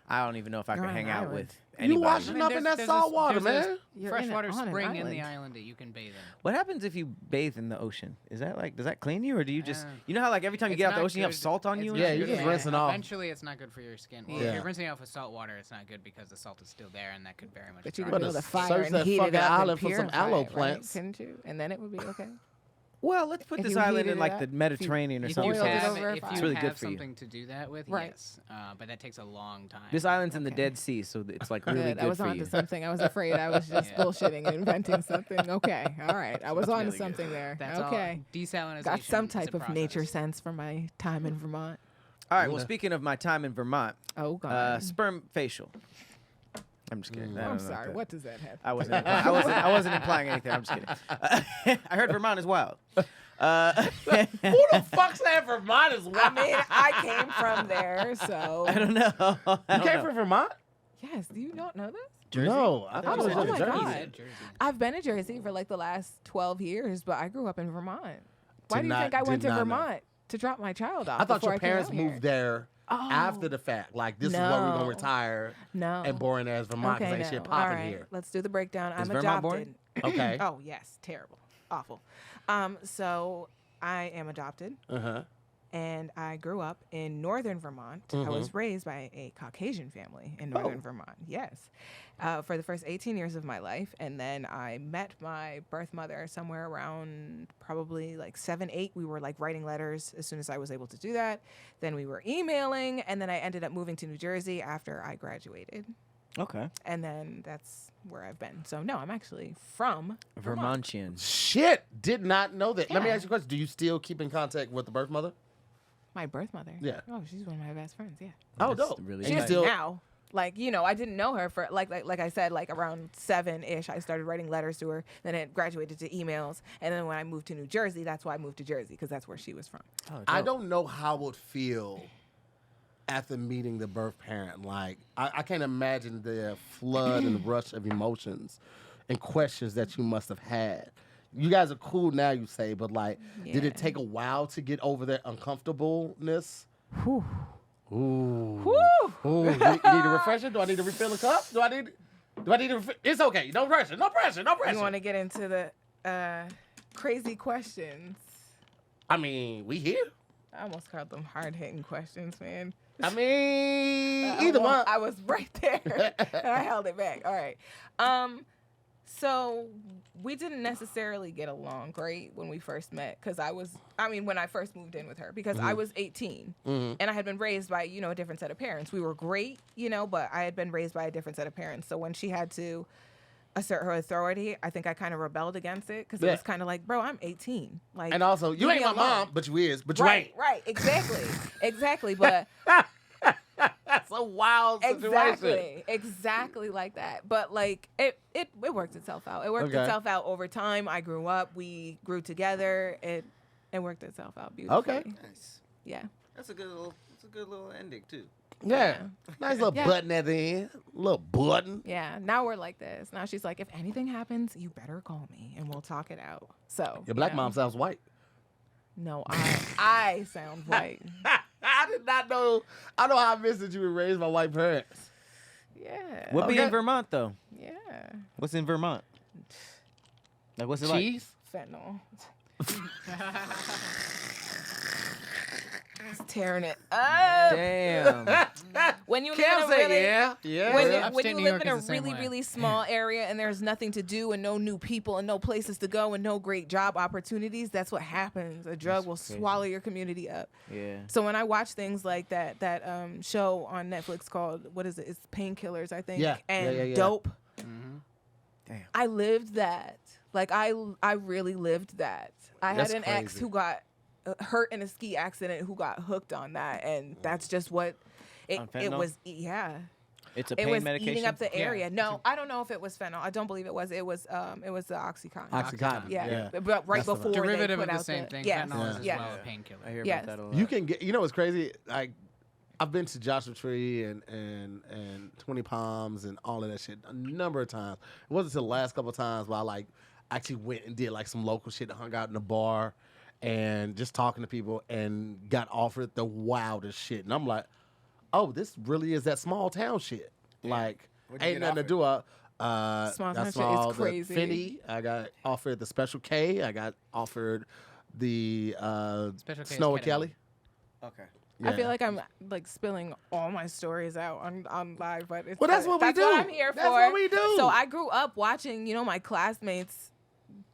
I don't even know if I You're could on hang an out island. with You anybody. washing up in that salt water, man. You're Freshwater on an spring in the island. island that you can bathe in. What happens if you bathe in the ocean? Is that like, does that clean you, or do you just, Uh, you know how like every time you It's get out the not ocean, you have good- salt on it's you? not and Yeah, shit? you good just for- rinsing off. Eventually, it's not good for your skin. Well, Yeah. if you're rinsing off with salt water, it's not good because the salt is still there, and that could very much. But you dry could But build it's a fire search and that heat fucking it up island and for some purify aloe it, right? plants. Couldn't you? And then it would be okay. Well, let's put If this you island heated in it like up, the Mediterranean or If something. you Boiled it have, over a if fire. you It's really have good for you. something to do that with, Right. yes, but that takes a long time. This island's in the Okay. Dead Sea, so it's like really Good. good I was for onto you. something. I was afraid I was just Yeah. bullshitting and inventing something. Okay. All right. I was That's onto really good. something there. That's okay. all. Desalinization. Got some is a type of process. nature sense from my time in Vermont. All right. Well, speaking of my time in Vermont, Oh God. sperm facial. I'm just kidding. I don't I'm know sorry. that. What does that have? I wasn't implying anything. I'm just kidding. I heard Vermont is wild. Who the fuck said Vermont is I wild? mean, I came from there, so I don't know. You came from Vermont? yes. Do you not know this? No, I thought Oh, it was oh in my Jersey. God. Jersey. I've been in Jersey for like the last 12 years, but I grew up in Vermont. Why Did do you not- think I went did to not know. Vermont to drop my child off? I thought before your came parents out here? moved there Oh. after the fact. Like, this is where we're going to No. retire. No. And boring ass Vermont because Okay, ain't shit no. All popping right. here. Let's do the breakdown. Is I'm Vermont adopted. boring? Okay. Oh yes, terrible, awful. So I am adopted, Uh-huh. and I grew up in northern Vermont. I was raised by a Caucasian family in northern Vermont. Yes, for the first 18 years of my life, and then I met my birth mother somewhere around probably like 7, 8. We were like writing letters as soon as I was able to do that. Then we were emailing, and then I ended up moving to New Jersey after I graduated. Okay. And then that's where I've been. So no, I'm actually from Vermontian. Shit, did not know that. Let me Yeah. ask you a question. Do you still keep in contact with the birth mother? my birth mother. Yeah. Oh, she's one of my best friends. Yeah. Oh, That's dope. really And you She nice. is still, now. Like, you know, I didn't know her for like I said, like around 7-ish, I started writing letters to her. Then it graduated to emails. And then when I moved to New Jersey, that's why I moved to Jersey, because that's where she was from. Oh, I dope. don't know how it would feel after meeting the birth parent. Like, I can't imagine the flood and rush of emotions and questions that you must have had. You guys are cool now, you say, but like, did it take a while to get over that uncomfortableness? Whew. Ooh. Whew. Ooh. You need a refresher? Do I need to refill the cup? Do I need to It's okay. No pressure. No pressure. No pressure. You want to get into the crazy questions? I mean, we here. I almost called them hard-hitting questions, man. I mean, either one. I was right there. And I held it back. All right. So we didn't necessarily get along great when we first met, because when I first moved in with her, because I was 18 and I had been raised by, you know, a different set of parents. We were great, you know, but I had been raised by a different set of parents. So when she had to assert her authority, I think I kind of rebelled against it, because it was kind of like, bro, I'm 18. Like, And also, you ain't my mom, but you is, but you ain't. Right, exactly, but That's a wild situation. Exactly like that. But like it worked itself out. It worked itself out over time. I grew up. We grew together. It worked itself out beautifully. Okay. Nice. Yeah. That's a good little ending too. Yeah. Nice little Yeah. button at the end. Little button. Yeah. Now we're like this. Now she's like, if anything happens, you better call me and we'll talk it out. So Your black you know. mom sounds white. No, I sound white. I did not know. I know how I missed that you were raised by white parents. Yeah. What be Okay. in Vermont though? Yeah. What's in Vermont? Like, what's it like? Cheese? Fentanyl. It's tearing it up. Damn. When you live Cam in a said really, yeah. when Upstate you New live York in a is the same really, way. really small area and there's nothing to do and no new people and no places to go and no great job opportunities, that's what happens. A drug will swallow your community up. Yeah. So when I watch things like that show on Netflix called, what is it? It's Painkillers, I think. Yeah. And Yeah. Dope. Damn. I lived that. Like I really lived that. I That's had an ex crazy. who got hurt in a ski accident who got hooked on that, and that's just what On it fentanyl? was. Yeah, It's a it pain was medication. eating up the Yeah. area. No, I don't know if it was fentanyl. I don't believe it was. It was the Oxycontin. Oxycontin. Yeah, but right That's the before Derivative they of put the out same thing. Yes. Fentanyl is as Yeah. well a painkiller. I hear Yes. about that a lot. You can get, you know what's crazy? Like, I've been to Joshua Tree and 20 Palms and all of that shit a number of times. It wasn't until the last couple of times where I like actually went and did like some local shit, hung out in the bar and just talking to people and got offered the wildest shit. And I'm like, oh, this really is that small town shit. Like, What'd you ain't get nothing to do. Small town that shit is small, the crazy. Finny. I got offered the Special K. I got offered the Special K is Snow and ketamine. Kelly. Okay. I feel Yeah. like I'm like spilling all my stories out on live, but it's Well, that's what we do. What I'm here That's for. what we do. So I grew up watching, you know, my classmates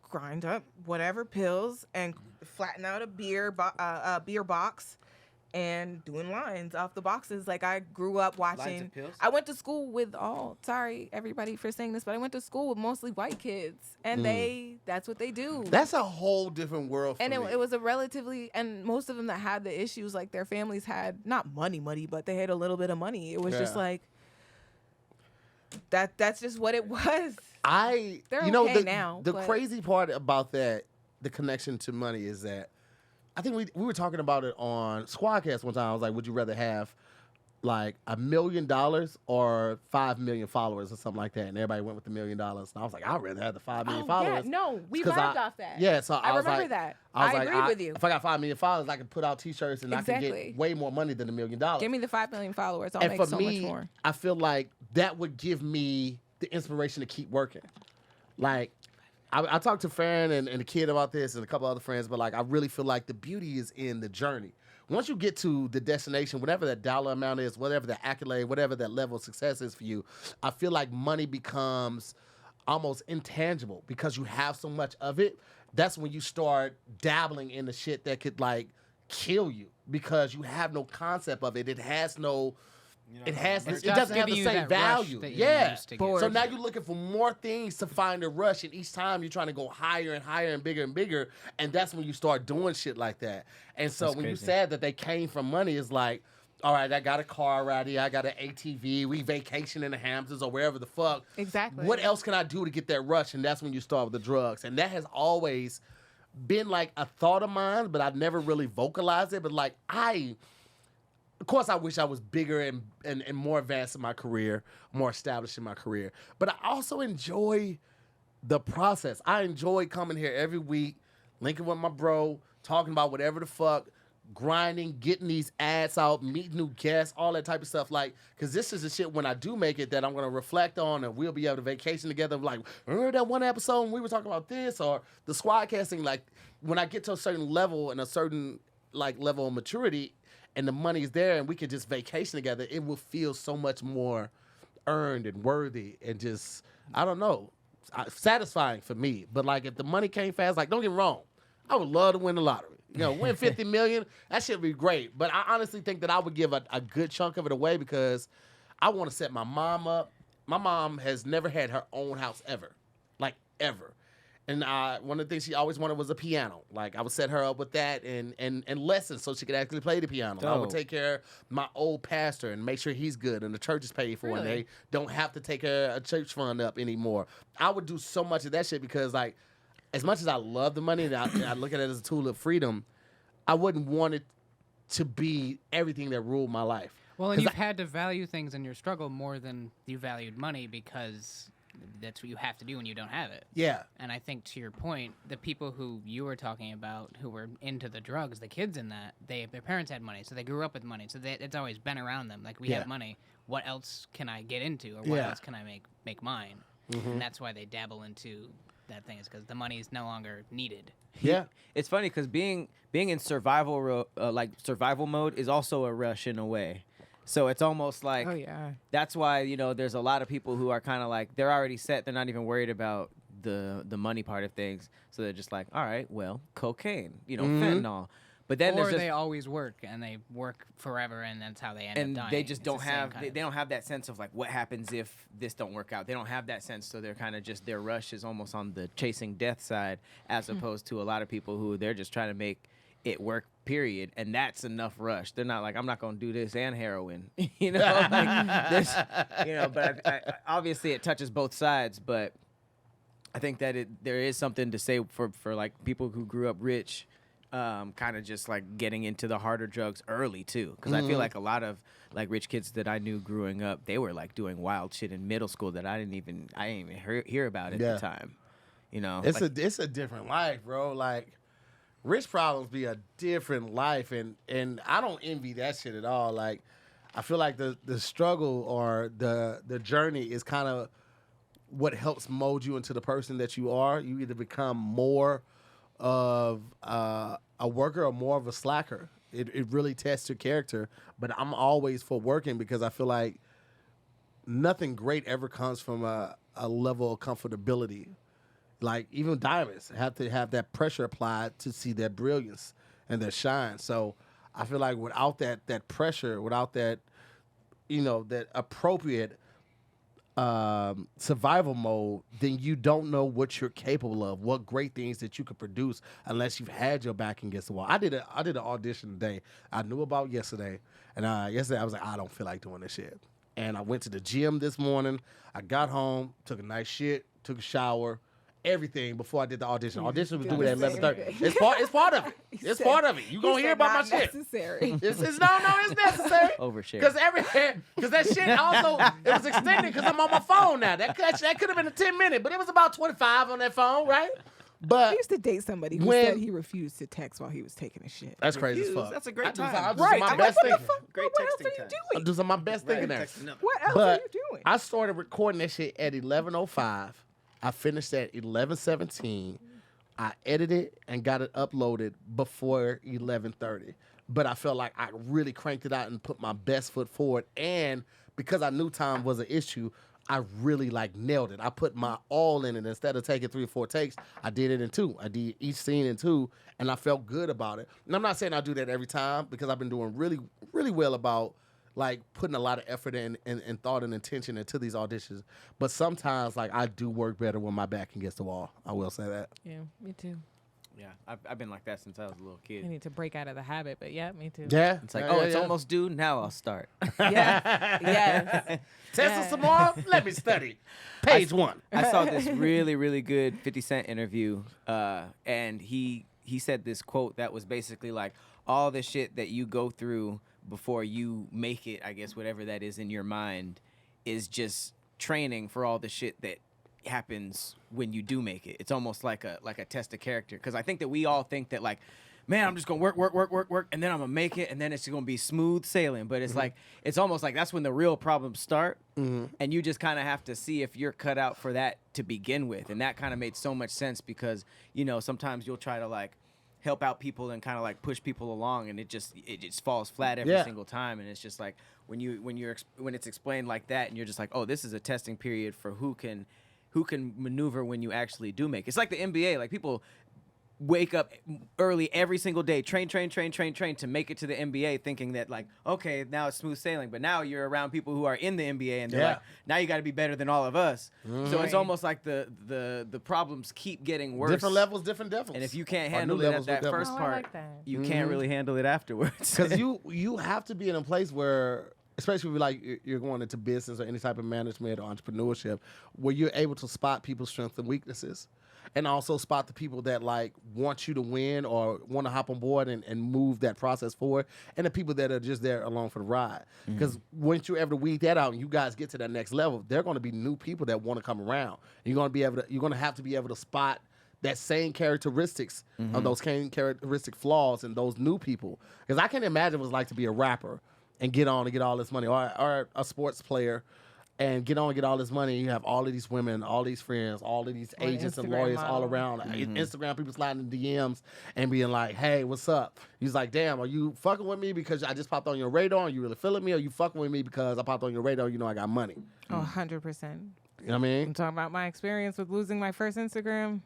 grind up whatever pills and flatten out a beer box and doing lines off the boxes. Like I grew up watching. pills? I went to school with sorry everybody for saying this, but I went to school with mostly white kids, and that's what they do. That's a whole different world for And me. it was a relatively, and most of them that had the issues, like their families had not money, but they had a little bit of money. It was just Yeah. like that's just what it was. They're okay the, now, The but- crazy part about that, the connection to money, is that I think we were talking about it on Squadcast one time. I was like, would you rather have like $1 million or 5 million followers or something like that? And everybody went with the $1 million. And I was like, I'd rather have the 5 million followers. Yeah, no, we 'Cause vibed off that. Yeah, so I was remember like, that. I was I like, agreed with you. If I got 5 million followers, I could put out T-shirts and I could Exactly. get way more money than $1 million. Give me the 5 million followers. I'll And make for so me, much more. I feel like that would give me the inspiration to keep working. Like, I talked to Farron and the kid about this and a couple other friends, but like, I really feel like the beauty is in the journey. Once you get to the destination, whatever that dollar amount is, whatever the accolade, whatever that level of success is for you, I feel like money becomes almost intangible because you have so much of it. That's when you start dabbling in the shit that could like kill you because you have no concept of it. It has no. It It's doesn't have giving the you same that rush value. that you're Yeah. used to Bored. So now you're looking for more things to find a rush, and each time you're trying to go higher and higher and bigger, and that's when you start doing shit like that. And so That's when you crazy. said that they came from money, it's like, all right, I got a car already. I got an ATV. We vacation in the Hamptons or wherever the fuck. Exactly. What else can I do to get that rush? And that's when you start with the drugs. And that has always been like a thought of mine, but I never really vocalized it. But like of course, I wish I was bigger and more advanced in my career, more established in my career. But I also enjoy the process. I enjoy coming here every week, linking with my bro, talking about whatever the fuck, grinding, getting these ads out, meeting new guests, all that type of stuff. Like, because this is the shit when I do make it that I'm going to reflect on, and we'll be able to vacation together. Like, remember that one episode when we were talking about this, or the squad casting? Like, when I get to a certain level and a certain like level of maturity, and the money's there, and we can just vacation together, it will feel so much more earned and worthy, and just, I don't know, satisfying for me. But like, if the money came fast, like, don't get me wrong, I would love to win the lottery. You know, win 50 million, that should be great. But I honestly think that I would give a good chunk of it away because I want to set my mom up. My mom has never had her own house ever. Like, ever. And one of the things she always wanted was a piano. Like, I would set her up with that and lessons so she could actually play the piano. I would take care of my old pastor and make sure he's good and the church is paid for and they don't have to take a church fund up anymore. I would do so much of that shit because, like, as much as I love the money and I look at it as a tool of freedom, I wouldn't want it to be everything that ruled my life. Well, and you've had to value things in your struggle more than you valued money because that's what you have to do when you don't have it. Yeah. And I think to your point, the people who you were talking about who were into the drugs, the kids in that, their parents had money, so they grew up with money. So it's always been around them. Like, we have money. What else can I get into, or what else can I make mine? Mm-hmm. And that's why they dabble into that thing, is because the money is no longer needed. Yeah. It's funny because being in survival mode is also a rush in a way. So it's almost like, that's why, you know, there's a lot of people who are kind of like, they're already set. They're not even worried about the money part of things. So they're just like, all right, well, cocaine, you know, fentanyl. But then or they always work, and they work forever, and that's how they end up dying. And they just don't have they don't have that sense of like, what happens if this don't work out. They don't have that sense, so they're kind of just, their rush is almost on the chasing death side, as opposed to a lot of people who they're just trying to make it work, period, and that's enough rush. They're not like, I'm not gonna do this and heroin, you know, like this, you know. But I, obviously it touches both sides, but I think that there is something to say for like people who grew up rich. Kind of just like getting into the harder drugs early too, because I feel like a lot of like rich kids that I knew growing up, they were like doing wild shit in middle school that I didn't even hear about at the time. You know, it's a different life, bro. Like, rich problems be a different life, and I don't envy that shit at all. Like, I feel like the struggle or the journey is kind of what helps mold you into the person that you are. You either become more of a worker or more of a slacker. It really tests your character. But I'm always for working because I feel like nothing great ever comes from a level of comfortability. Like, even diamonds have to have that pressure applied to see their brilliance and their shine. So I feel like without that pressure, without that, you know, that appropriate survival mode, then you don't know what you're capable of, what great things that you could produce unless you've had your back against the wall. I did an audition today I knew about yesterday, and yesterday I was like, I don't feel like doing this shit. And I went to the gym this morning. I got home, took a nice shit, took a shower, everything before I did the audition. Audition was due at 11:30. It's part of it. It's part of it. You gonna hear about my shit. Necessary. It's necessary. Overshare. Because that shit also, it was extended because I'm on my phone now. That could have been a 10-minute, but it was about 25 on that phone, right? But I used to date somebody who said he refused to text while he was taking a shit. That's crazy as fuck. That's a great I time. do my best thinking. Great What else texting are you time. I doing? do some of my best thinking there. Text another. What else are But you doing? I started recording that shit at 11:05. I finished at 11:17. I edited it and got it uploaded before 11:30. But I felt like I really cranked it out and put my best foot forward. And because I knew time was an issue, I really like nailed it. I put my all in it. Instead of taking 3 or 4 takes, I did it in 2. I did each scene in 2, and I felt good about it. And I'm not saying I do that every time because I've been doing really, really well about like putting a lot of effort and thought and intention into these auditions. But sometimes like I do work better when my back against the wall. I will say that. Yeah, me too. Yeah, I've been like that since I was a little You kid. need to break out of the habit, but yeah, me too. Yeah. It's like, Yeah, oh, yeah, it's yeah. almost due. Now I'll start. Yeah. Yes. Test some more. Let me study. Page 1. I saw this really, really good 50 Cent interview, and he said this quote that was basically like, all the shit that you go through before you make it, I guess, whatever that is in your mind, is just training for all the shit that happens when you do make it. It's almost like a test of character, because I think that we all think that, like, man, I'm just gonna work, and then I'm gonna make it, and then it's gonna be smooth sailing. But it's like, it's almost like that's when the real problems start, and you just kind of have to see if you're cut out for that to begin with. And that kind of made so much sense, because, you know, sometimes you'll try to like help out people and kind of like push people along, and it just falls flat every single time. And it's just like when it's explained like that, and you're just like, oh, this is a testing period for who can maneuver when you actually do make it. It's like the NBA. Like, people wake up early every single day, train to make it to the NBA, thinking that, like, okay, now it's smooth sailing. But now you're around people who are in the NBA, and they're like, now you got to be better than all of us. So it's almost like the problems keep getting worse. Different levels, different devils. And if you can't Or handle new it levels at with that devils. first Oh, I part, like that. you can't really handle it afterwards. Because you have to be in a place where, especially if like you're going into business or any type of management or entrepreneurship, where you're able to spot people's strengths and weaknesses, and also spot the people that like want you to win or want to hop on board and move that process forward, and the people that are just there along for the ride. Because once you're able to weed that out and you guys get to that next level, there are going to be new people that want to come around. You're going to have to be able to spot that same characteristics of those same characteristic flaws in those new people. Because I can't imagine what it's like to be a rapper and get on and get all this money, or a sports player and get on and get all this money. You have all of these women, all these friends, all of these Or agents and Instagram lawyers all model. around. Instagram people sliding in DMs and being like, hey, what's up? He's like, damn, are you fucking with me because I just popped on your radar and you really feeling me? Or you fucking with me because I popped on your radar, you know I got money? Oh, 100%. You know what I mean? I'm talking about my experience with losing my first Instagram.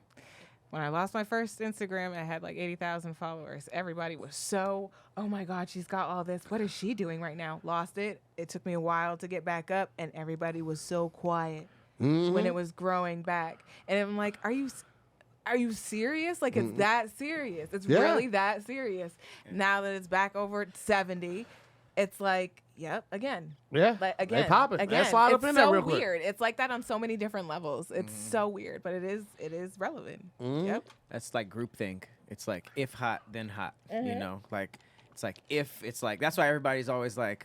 When I lost my first Instagram, I had like 80,000 followers. Everybody was so, oh my God, she's got all this. What is she doing right now? Lost it. It took me a while to get back up, and everybody was so quiet when it was growing back. And I'm like, are you serious? Like, it's that serious. It's really that serious. Now that it's back over at 70, it's like, yep, again. Yeah. Like, again. They popping. Again. They slide up It's in there so real quick. weird. It's like that on so many different levels. It's so weird, but it is relevant. Yep. That's like groupthink. It's like, if hot, then hot. You know, like, it's like, if it's like, that's why everybody's always like,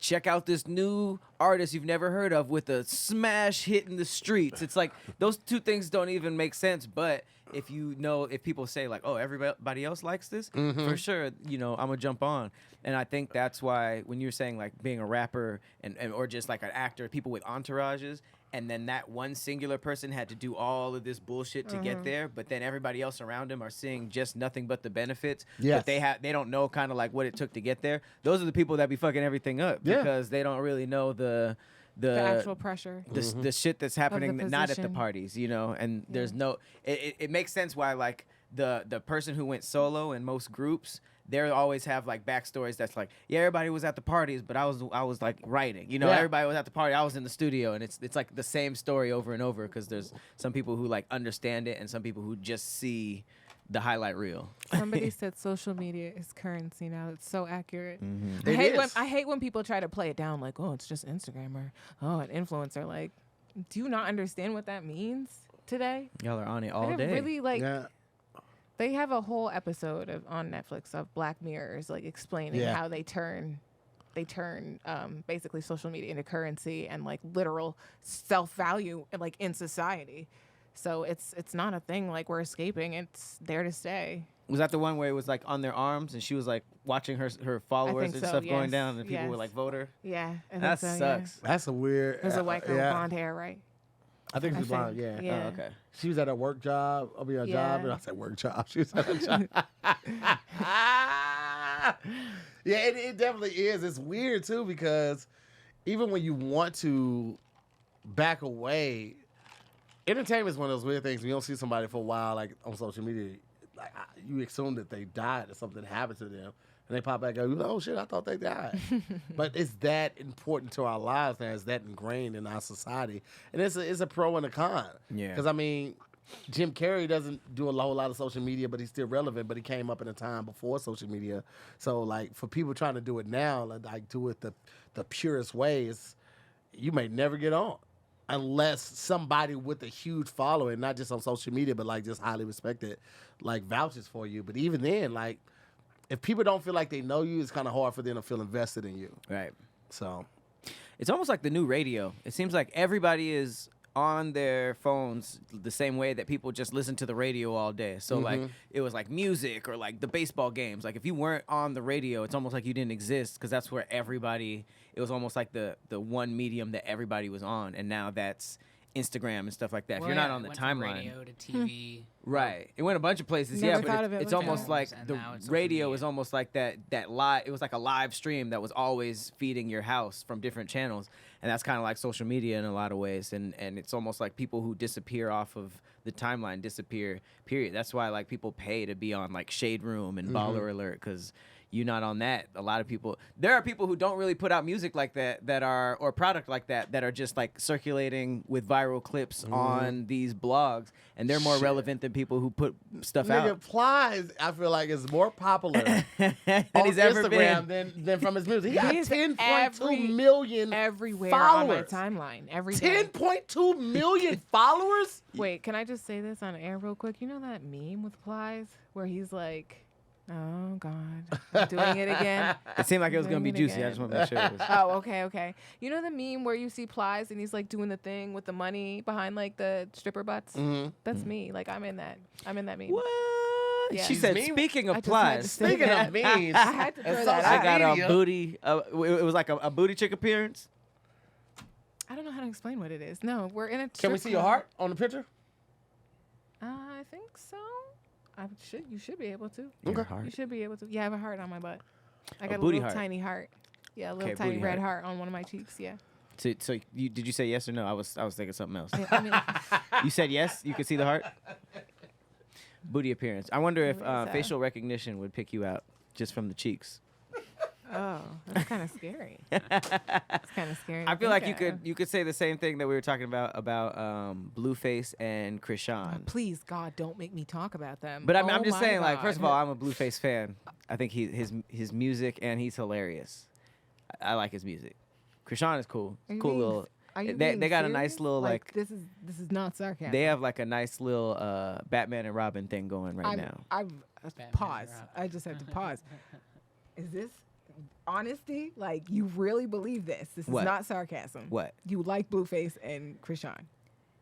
check out this new artist you've never heard of with a smash hit in the streets. It's like, those two things don't even make sense. But if if people say like, oh, everybody else likes this, for sure, you know, I'm gonna jump on. And I think that's why when you're saying like being a rapper and or just like an actor, people with entourages, and then that one singular person had to do all of this bullshit to get there, but then everybody else around him are seeing just nothing but the benefits. Yes. But they don't know kind of like what it took to get there. Those are the people that be fucking everything up because they don't really know the actual pressure. the shit that's happening not at the position. parties, you know. And there's no it makes sense why like the person who went solo in most groups, they always have like backstories that's like, yeah, everybody was at the parties, but I was like writing, you know. Everybody was at the party, I was in the studio, and it's like the same story over and over, because there's some people who like understand it and some people who just see the highlight reel. Somebody said social media is currency now. It's so accurate. It I hate when people try to play it down like, oh, it's just Instagram, or oh, an influencer. Like, do you not understand what that means today? Y'all are on it all They're day. really like. Yeah. They have a whole episode on Netflix of Black Mirrors, like explaining how they turn basically social media into currency and like literal self-value like in society. So it's not a thing like we're escaping. It's there to stay. Was that the one where it was like on their arms and she was like watching her followers and so, stuff going yes, down, and people were yes. like, vote her? Yeah. I That think so, sucks. That's a weird. Yeah. There's a white girl with yeah. blonde hair, right? I think she's I blonde. think, Yeah. yeah. Oh, okay. She was at her work job. I'll be at a job, and I said work job. She was at a job. Yeah, it definitely is. It's weird too, because even when you want to back away, entertainment is one of those weird things. When you don't see somebody for a while, like on social media, like you assume that they died or something happened to them, and they pop back up. You're like, oh shit, I thought they died. But it's that important to our lives now. It's that ingrained in our society, and it's a pro and a con. Yeah. Because I mean, Jim Carrey doesn't do a whole lot of social media, but he's still relevant. But he came up in a time before social media. So like for people trying to do it now, like do it the purest ways, you may never get on unless somebody with a huge following, not just on social media, but like just highly respected, like vouches for you. But even then, like if people don't feel like they know you, it's kind of hard for them to feel invested in you. Right. So It's almost like the new radio. It seems like everybody is on their phones the same way that people just listen to the radio all day. So like it was like music or like the baseball games. Like if you weren't on the radio, it's almost like you didn't exist because that's where everybody. It was almost like the one medium that everybody was on, and now that's Instagram and stuff like that. Well, if you're not yeah, on the it went from timeline, radio to TV. right? It went a bunch of places. Never Yeah, thought but of it it's like almost that. like And the now it's social radio media. is almost like that live. It was like a live stream that was always feeding your house from different channels, and that's kind of like social media in a lot of ways. And it's almost like people who disappear off of the timeline disappear. Period. That's why like people pay to be on like Shade Room and Baller Alert because. You're not on that. A lot of people. There are people who don't really put out music like that are or product like that are just like circulating with viral clips on these blogs, and they're more Shit. relevant than people who put stuff nigga, out. Plies, I feel like is more popular than on he's ever Instagram been. than from his music. He got He's 10.2 million everywhere followers. on my timeline. Every day. 10.2 million followers? Wait, can I just say this on air real quick? You know that meme with Plies where he's like, "Oh God, I'm doing it again." It seemed like it was gonna be Doing it juicy. I just again. want to make sure. It was. Oh, okay. You know the meme where you see Plies and he's like doing the thing with the money behind like the stripper butts? That's me. Like I'm in that meme. What? Yeah. She She's said, mean. speaking of I just had to plies, say Speaking that. of memes, I had to throw and that social I got a media, booty. It was like a booty chick appearance. I don't know how to explain what it is. No, we're in a. Can we strip see your club. heart on the picture? I think so. You should be able to. Your You heart. should be able to. Yeah, I have a heart on my butt. I A got a booty little heart. tiny heart. Yeah, a little Okay, tiny booty red heart. heart on one of my cheeks. Yeah. So did you say yes or no? I was thinking something else. I mean, You said yes. You could see the heart. Booty appearance. I wonder if What is that? facial recognition would pick you out just from the cheeks. oh, that's kind of scary. It's kind of scary. to I feel like think of. you could say the same thing that we were talking about Blueface and Oh, Krishan. please, God, don't make me talk about them. But I'm Oh just my saying, like, first of God. all, I'm a Blueface fan. I think his music and he's hilarious. I like his music. Krishan is cool. Are you Cool being- little. Are you They being got a nice serious? little like. this is not sarcasm. They have like a nice little Batman and Robin thing going right I'm, now. and pause. Robin. I just have to pause. Is this honesty? Like you really believe this? This What? is not sarcasm. What? You like Blueface and Krishan?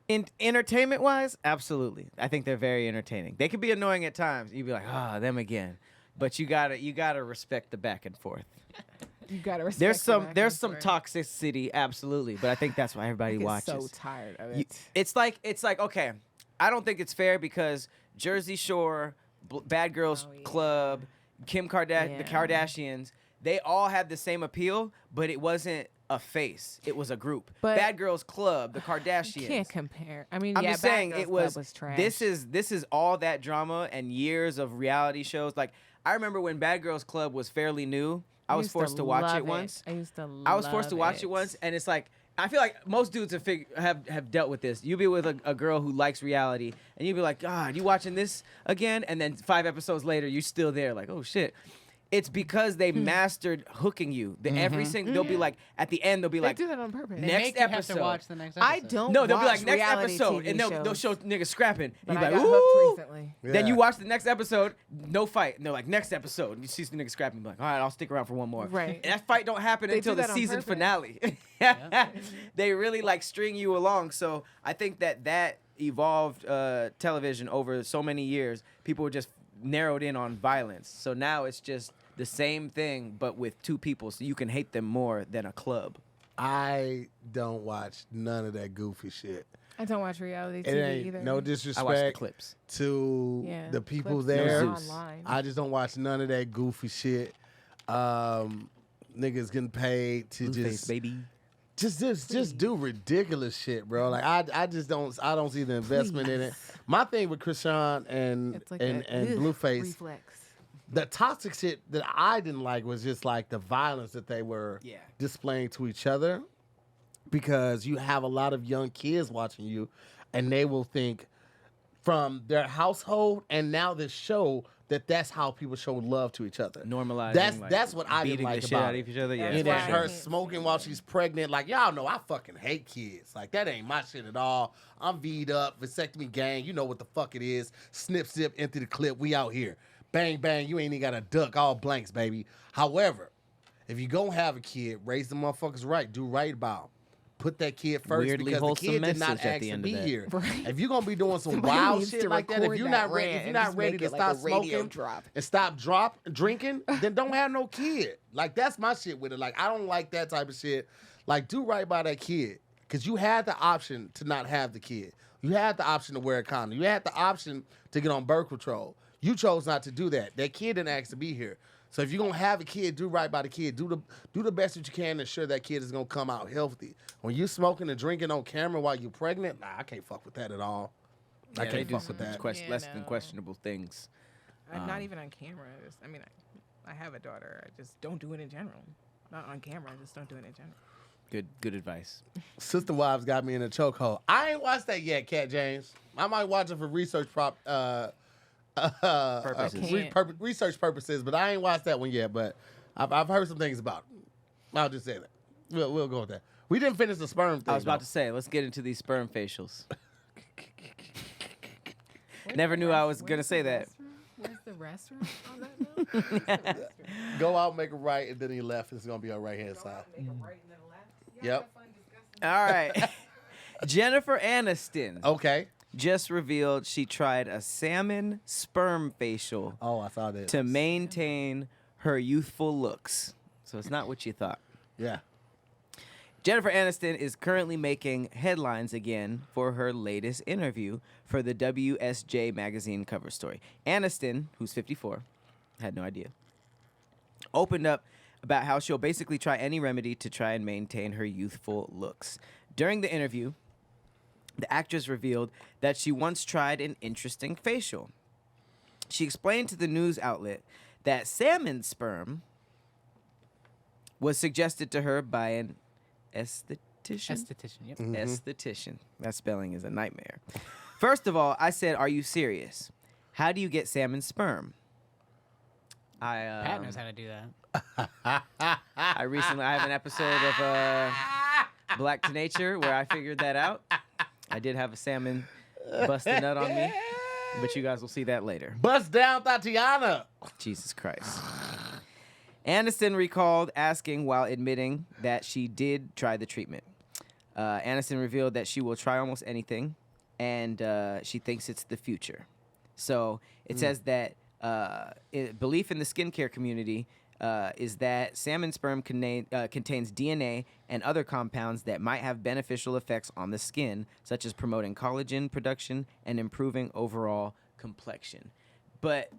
In entertainment wise, absolutely. I think they're very entertaining. They can be annoying at times. You'd be like, them again. But you gotta respect the back and forth. You gotta respect. There's the some back there's and some forth. toxicity, absolutely. But I think that's why everybody I get watches. so tired of You- it. it's like okay, I don't think it's fair because Jersey Shore, Bad Girls Oh, yeah. Club, Kim Kardashian, the Yeah. Kardashians, they all had the same appeal, but it wasn't a face. It was a group. But- Bad Girls Club, the You Kardashians. can't compare. I mean, I'm yeah, just Bad saying Girls it Club was trash. this is all that drama and years of reality shows. Like I remember when Bad Girls Club was fairly new. I was used forced to watch love it once. I used to. I was forced to watch it once, and it's like I feel like most dudes have dealt with this. You be with a girl who likes reality, and you be like, God, you watching this again? And then 5 episodes later, you're still there, like, oh shit. It's because they mastered hooking you. Every single they'll be like at the end they'll be They like do that on purpose. They Next make you have episode. to watch the next episode. I don't. no, they'll be watch like next reality episode, TV and they'll shows, show niggas scrapping. But And I you be got like, hooked ooh. recently. Then you Yeah. watch the next episode, no fight, and they're like next episode, and you see some niggas scrapping, be like, all right, I'll stick around for one more. Right. And that fight don't happen They until do the that on season purpose. finale. They really like string you along. So I think that evolved television over so many years. People were just narrowed in on violence. So now it's just the same thing, but with 2 people, so you can hate them more than a club. I don't watch none of that goofy shit. I don't watch reality It TV ain't either. no I watch the disrespect clips. to Yeah, the people clips there. No Zeus. online. I just don't watch none of that goofy shit. Niggas getting paid to Blueface, baby. just do ridiculous shit, bro. Like I don't see the investment in it. My thing with Krishan and It's like and a, ugh, Blueface, reflex. the toxic shit that I didn't like was just like the violence that they were Yeah. displaying to each other, because you have a lot of young kids watching you, and they will think from their household and now this show that's how people show love to each other. Normalizing. That's what I didn't beating like the shit about out it. of each other. Yeah, That's And why then I her can't smoking see while it. she's pregnant. Like, y'all know I fucking hate kids. Like, that ain't my shit at all. I'm V'd up, vasectomy gang. You know what the fuck it is. Snip, snip, empty the clip. We out here. Bang, bang. You ain't even got a duck. All blanks, baby. However, if you gonna have a kid, raise the motherfuckers right. Do right by them. Put that kid first Weirdly because the wholesome kid did not message at ask the to end of be that. here. Right. If you're gonna be doing some Somebody wild needs shit to like that, if record you're that not ready, rant if you're and not just ready make to it like stop a radio smoking drop. and stop drinking, then don't have no kid. Like, that's my shit with it. Like, I don't like that type of shit. Like, do right by that kid. Because you had the option to not have the kid. You had the option to wear a condom. You had the option to get on birth control. You chose not to do that. That kid didn't ask to be here. So if you're gonna have a kid, do right by the kid. Do the best that you can to ensure that kid is gonna come out healthy. When you smoking and drinking on camera while you're pregnant, nah, I can't fuck with that at all. I Yeah, they can't do fuck with some that. Yeah, less than no. questionable things. Not even on camera. I have a daughter. I just don't do it in general. Not on camera. I just don't do it in general. Good advice. Sister Wives got me in a chokehold. I ain't watched that yet, Cat James. I might watch it for research Purposes. research purposes, but I ain't watched that one yet. But I've heard some things about it. I'll just say that. We'll go with that. We didn't finish the sperm thing. I was about though. to say, let's get into these sperm facials. Never knew I was gonna say that. Where's the restroom on that note? Go out, make a right, and then he left. It's gonna be on right hand side. Yep. All right. Jennifer Aniston Okay. just revealed she tried a salmon sperm facial Oh, I saw that. to maintain her youthful looks. So it's not what you thought. Yeah. Jennifer Aniston is currently making headlines again for her latest interview for the WSJ magazine cover story. Aniston, who's 54, had no idea, opened up about how she'll basically try any remedy to try and maintain her youthful looks. During the interview, the actress revealed that she once tried an interesting facial. She explained to the news outlet that salmon sperm was suggested to her by an esthetician. Esthetician, yep. Esthetician. That spelling is a nightmare. First of all, I said, "Are you serious? How do you get salmon sperm?" Pat knows how to do that. I have an episode of Black to Nature where I figured that out. I did have a salmon bust a nut on me, but you guys will see that later. Bust down, Tatiana. Jesus Christ. Aniston recalled asking while admitting that she did try the treatment. Aniston revealed that she will try almost anything, and she thinks it's the future. So it says that belief in the skincare community is that salmon sperm contains DNA and other compounds that might have beneficial effects on the skin, such as promoting collagen production and improving overall complexion. But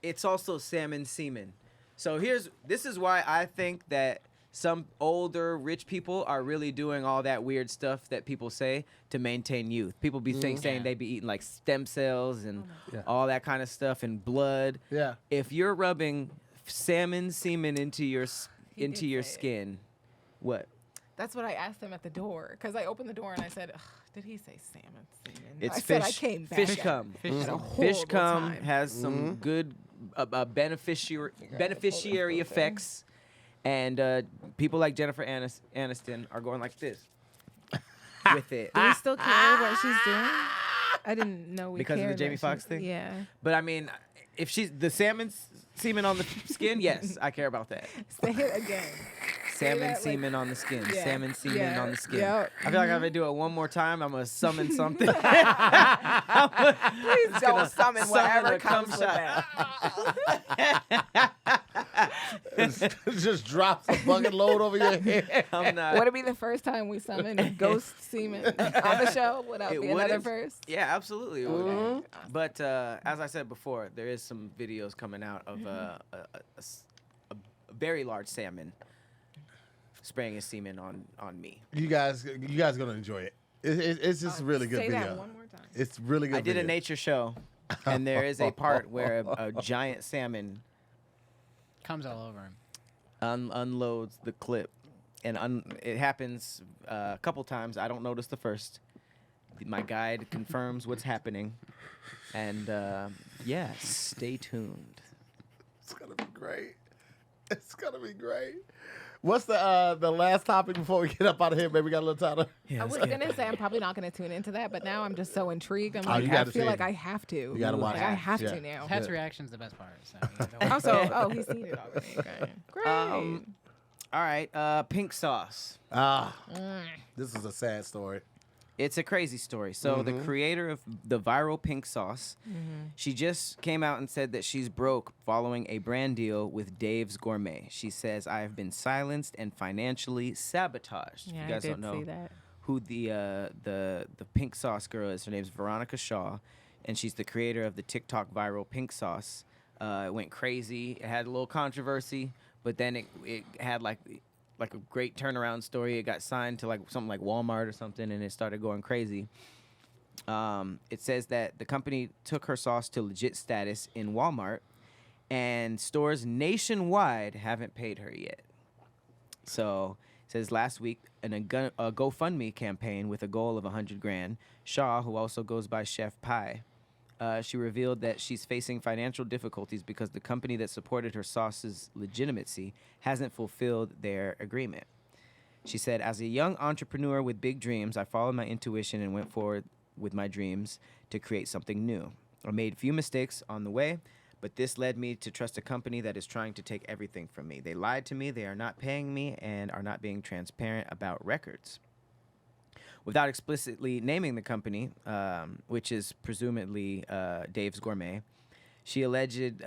it's also salmon semen. So this is why I think that some older rich people are really doing all that weird stuff that people say to maintain youth. People be saying they be eating like stem cells and all that kind of stuff and blood. Yeah. If you're rubbing salmon semen into your He did say it. skin, what? That's what I asked him at the door because I opened the door and I said, "Ugh, "Did he say salmon semen?" It's I fish. said I came back. Fish cum. Fish Had a cum. Fish horrible cum time. has some good beneficiary effects, and people like Jennifer Aniston are going like this with it. Do we still care what she's doing? I didn't know we Because of the cared Jamie that Foxx she- thing? Yeah. But I mean, if she's the salmon semen on the skin, yes, I care about that. Say it again. Salmon that, like- semen on the skin. Yeah. Salmon semen Yeah. on the skin. Yep. I feel like if I do it one more time, I'm gonna summon something. Please don't summon whatever a cum comes with shot. that. Just drops a bucket load over your head. I'm not. Would it be the first time we summon ghost semen on the show? Would that It be another wouldn't. first? Yeah, absolutely. It would. But as I said before, there is some videos coming out of a very large salmon spraying his semen on me. You guys gonna enjoy it. It's just a really good Say video. that one more time. It's really good. I did a video. nature show, and there is a part where a giant salmon Comes all over him. unloads the clip, and it happens a couple times. I don't notice the first, my guide confirms what's happening. And yeah, stay tuned. It's gonna be great. It's gonna be great. What's the last topic before we get up out of here? Maybe we got a little time. Yeah, I was gonna say I'm probably not gonna tune into that, but now I'm just so intrigued. I'm Oh, like, you I gotta feel see like it. I have to. You gotta watch Like, I it. have Yeah. to now. Pat's reaction's the best part. So Also, he's seen it already. Okay. Great. all right, pink sauce. This is a sad story. It's a crazy story. So the creator of the viral pink sauce, she just came out and said that she's broke following a brand deal with Dave's Gourmet. She says, "I have been silenced and financially sabotaged." Yeah, you guys I did don't know see that. who the pink sauce girl is. Her name's Veronica Shaw, and she's the creator of the TikTok viral pink sauce. It went crazy. It had a little controversy, but then it had like a great turnaround story. It got signed to like something like Walmart or something, and it started going crazy. It says that the company took her sauce to legit status in Walmart, and stores nationwide haven't paid her yet. So it says last week in a GoFundMe campaign with a goal of $100,000, Shaw, who also goes by Chef Pie, she revealed that she's facing financial difficulties because the company that supported her sauce's legitimacy hasn't fulfilled their agreement. She said, "As a young entrepreneur with big dreams, I followed my intuition and went forward with my dreams to create something new. I made few mistakes on the way, but this led me to trust a company that is trying to take everything from me. They lied to me, they are not paying me, and are not being transparent about records." Without explicitly naming the company, which is presumably Dave's Gourmet, she alleged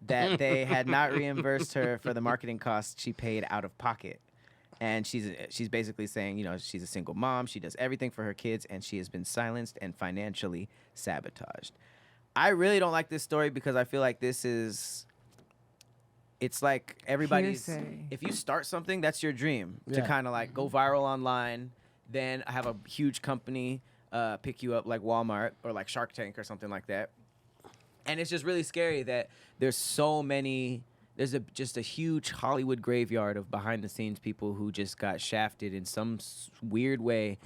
that they had not reimbursed her for the marketing costs she paid out of pocket. And she's basically saying, you know, she's a single mom, she does everything for her kids, and she has been silenced and financially sabotaged. I really don't like this story because I feel like it's like everybody's, Hearsay. if you start something, that's your dream to Yeah. kind of like go viral online, then have a huge company pick you up like Walmart or like Shark Tank or something like that. And it's just really scary that there's so many, just a huge Hollywood graveyard of behind the scenes people who just got shafted in some weird way.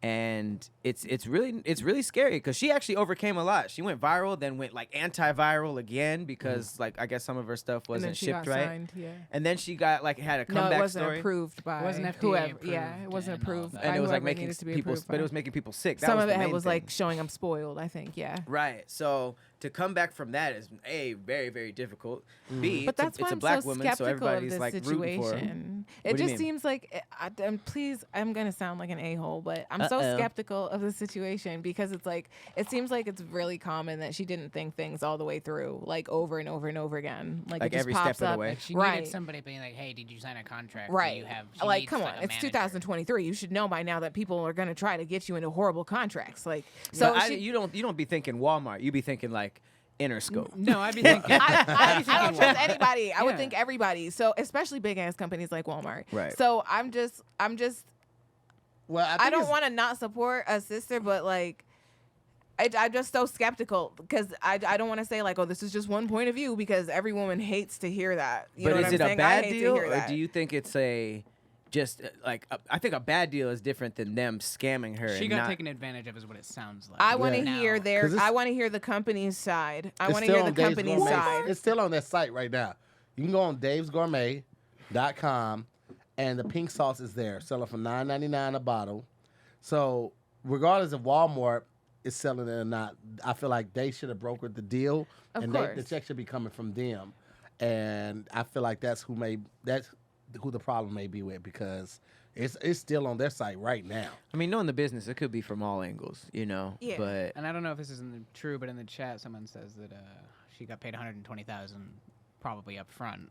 And it's really scary because she actually overcame a lot. She went viral, then went like antiviral again because like I guess some of her stuff And then wasn't she shipped got right. signed, yeah. And then she got like had a No, comeback it wasn't story. approved by wasn't FDA whoever. approved Yeah, it wasn't and all approved that. by And it was like whoever making needed to be people, approved but it by. was making people sick. That Some was of the it main was thing. like showing I'm spoiled, I think, yeah. Right. So to come back from that is A, very, very difficult. B, But that's it's why a I'm black so woman, skeptical so of everybody's this like rooting for her. situation. What It do you just mean? seems like, please, I'm gonna sound like an a-hole, but I'm so Uh-oh. skeptical of the situation because it's like it seems like it's really common that she didn't think things all the way through, like over and over and over again. Like it just every pops step of the up. way. Like she Right. needed somebody being like, "Hey, did you sign a contract? Do Right. you have?" she Like, needs, come on. a It's manager. 2023. You should know by now that people are going to try to get you into horrible contracts. Like, So so you don't be thinking Walmart. You be thinking like Interscope. No, I'd be thinking. I don't trust anybody. I would Yeah. think everybody. So, especially big ass companies like Walmart. Right. So, I'm just, Well, I think don't it's- want to not support a sister, but like, I'm just so skeptical because I don't want to say like, oh, this is just one point of view because every woman hates to hear that. You know But what is I'm it a saying? I bad hate to deal, hear or that. do you think it's I think a bad deal is different than them scamming her. She and got not, taken advantage of, is what it sounds like. I want to Now- hear 'Cause it's- I want to hear the company's side. I It's want to still hear the on Dave's company's Gourmet. side. It's still on their site right now. You can go on davesgourmet.com and the pink sauce is there, selling for $9.99 a bottle. So regardless of Walmart is selling it or not, I feel like they should have brokered the deal, Of and course. the check should be coming from them. And I feel like that's who the problem may be with because it's still on their site right now. I mean, knowing the business, it could be from all angles, you know. Yeah. But And I don't know if this is true, but in the chat, someone says that she got paid $120,000 probably up front.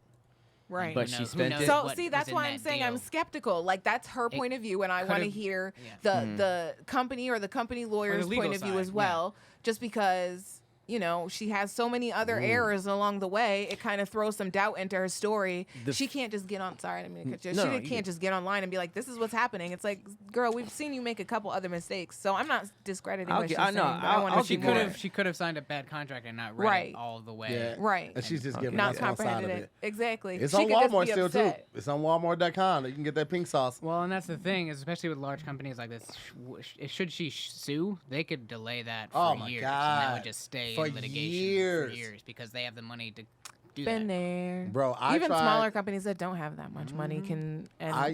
Right. But Who she knows- who spent knows it. So what see, was that's in why I'm that saying I'm deal. skeptical. Like that's her point of view, and I want to could've- hear yeah. the company or the company lawyer's legal point of view side, as yeah. well. Just because you know, she has so many other errors along the way. It kind of throws some doubt into her story. She can't just get on. Sorry, I mean, she can't just get online and be like, "This is what's happening." It's like, girl, we've seen you make a couple other mistakes, so I'm not discrediting what she's saying. But I want to see more. She could have signed a bad contract and not read it all the way. Yeah. Right. And she's just giving not us one side of comprehended it. Exactly. It's she on could just Walmart be still too. upset. It's on Walmart.com. You can get that pink sauce. Well, and that's the thing, is especially with large companies like this. Should she sue, they could delay that for years, and that would just stay in litigation for years because they have the money to do Been that. there, bro. Even smaller companies that don't have that much money can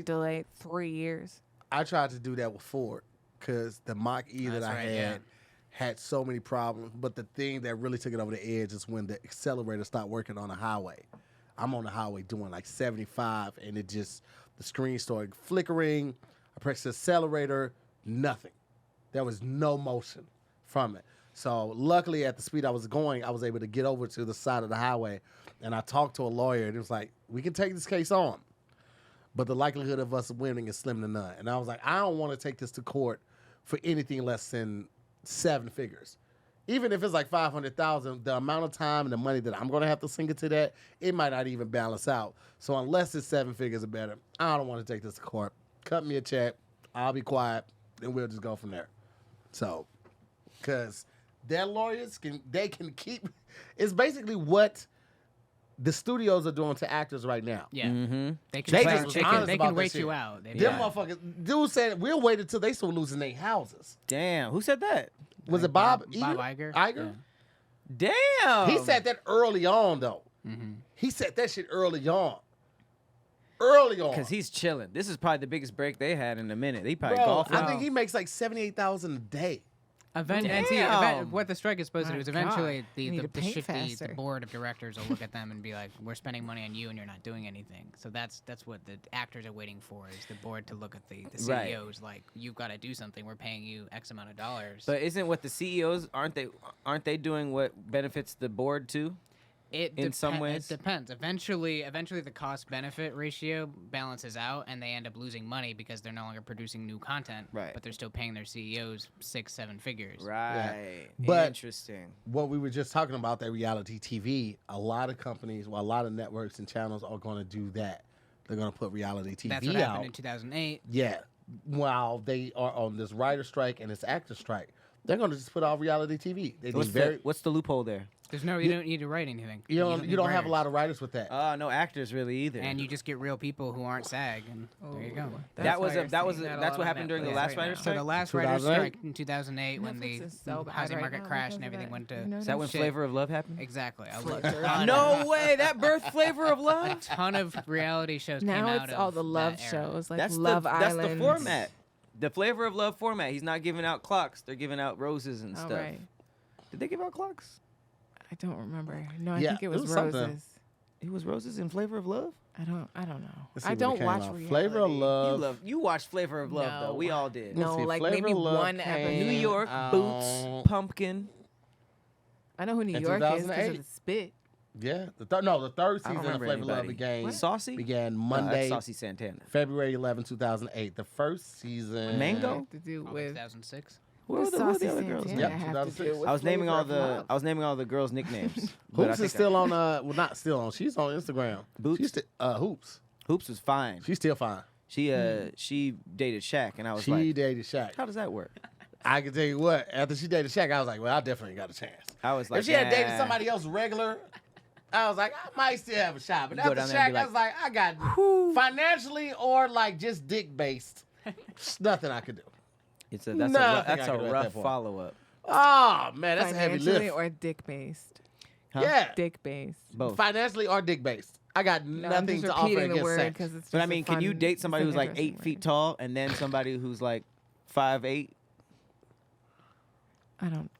delay 3 years. I tried to do that with Ford because the Mach E that I had so many problems. But the thing that really took it over the edge is when the accelerator stopped working on the highway. I'm on the highway doing like 75, and the screen started flickering. I pressed the accelerator, nothing. There was no motion from it. So luckily, at the speed I was going, I was able to get over to the side of the highway, and I talked to a lawyer, and it was like, we can take this case on, but the likelihood of us winning is slim to none. And I was like, I don't want to take this to court for anything less than 7 figures. Even if it's like $500,000, the amount of time and the money that I'm going to have to sink into that, it might not even balance out. So unless it's 7 figures or better, I don't want to take this to court. Cut me a check, I'll be quiet, and we'll just go from there. So, because their lawyers can keep. It's basically what the studios are doing to actors right now. Yeah, they just can wait you out. Them motherfuckers. Dude said we'll wait until they start losing their houses. Damn, who said that? Was it Bob Iger? Iger? Yeah. Damn. He said that early on though. He said that shit early on. Early on. Because he's chilling. This is probably the biggest break they had in a minute. He probably Bro, golfing. I think he makes like $78,000 a day. And see, what the strike is supposed to do is eventually the board of directors will look at them and be like, we're spending money on you and you're not doing anything. So that's what the actors are waiting for, is the board to look at the CEOs like, you've got to do something. We're paying you X amount of dollars. But isn't what the CEOs, aren't they doing what benefits the board too? In some ways, it depends. Eventually, the cost-benefit ratio balances out, and they end up losing money because they're no longer producing new content. Right. But they're still paying their CEOs 6-7 figures. Right. Yeah. But interesting. What we were just talking about, that reality TV, a lot of companies, a lot of networks and channels are going to do that. They're going to put reality TV out. That's what happened in 2008. Yeah. While they are on this writer strike and this actor strike, they're going to just put out reality TV. What's the loophole there? There's you don't need to write anything. You don't have a lot of writers with that. No actors really either. And you just get real people who aren't SAG, and there you go. That's what happened during the last writer's strike. So the last writer's strike in 2008, when the housing market crashed and everything went to. Is that when Flavor of Love happened? Exactly. No way! That birthed Flavor of Love. A ton of reality shows came out of Now it's all the love shows, like that's Love Island. That's the format. The Flavor of Love format. He's not giving out clocks. They're giving out roses and stuff. Right. Did they give out clocks? I don't remember. No, I think it was roses. Something. It was roses in Flavor of Love? I don't know. I don't watch reality. Flavor of Love. You watched Flavor of Love though. We all did. No, like maybe one episode. New York, Boots, Pumpkin. I know who New York is because of the spit. Yeah. The third season of Flavor of Love began Monday, Saucy Santana. February 11, 2008. The first season. Mango? To do with 2006. Who are the other girls? Yep, 2006. I was naming all the girls' nicknames. Hoops is still on. Not still on. She's on Instagram. Boots. Hoops. Hoops was fine. She's still fine. She dated Shaq, and I was she dated Shaq. How does that work? I can tell you what. After she dated Shaq, I was like, well, I definitely got a chance. I was like, if she had dated somebody else regular, I was like, I might still have a shot. But after Shaq, I was like, I got financially or like just dick based. Nothing I could do. That's a rough follow up. Oh man, that's a heavy lift. Financially or dick based? Huh? Yeah, dick based. Both. Financially or dick based. I got nothing to offer against sex. But I mean, can you date somebody who's like 8 feet tall and then somebody who's like 5'8"?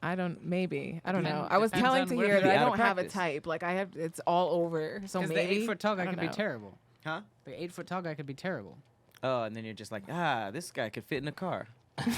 I don't. Maybe I don't know. I was telling Tahir that I don't have a type. Like I have, it's all over. So maybe the 8 foot tall guy could be terrible. Huh? The 8 foot tall guy could be terrible. Oh, and then you're just like, this guy could fit in a car. This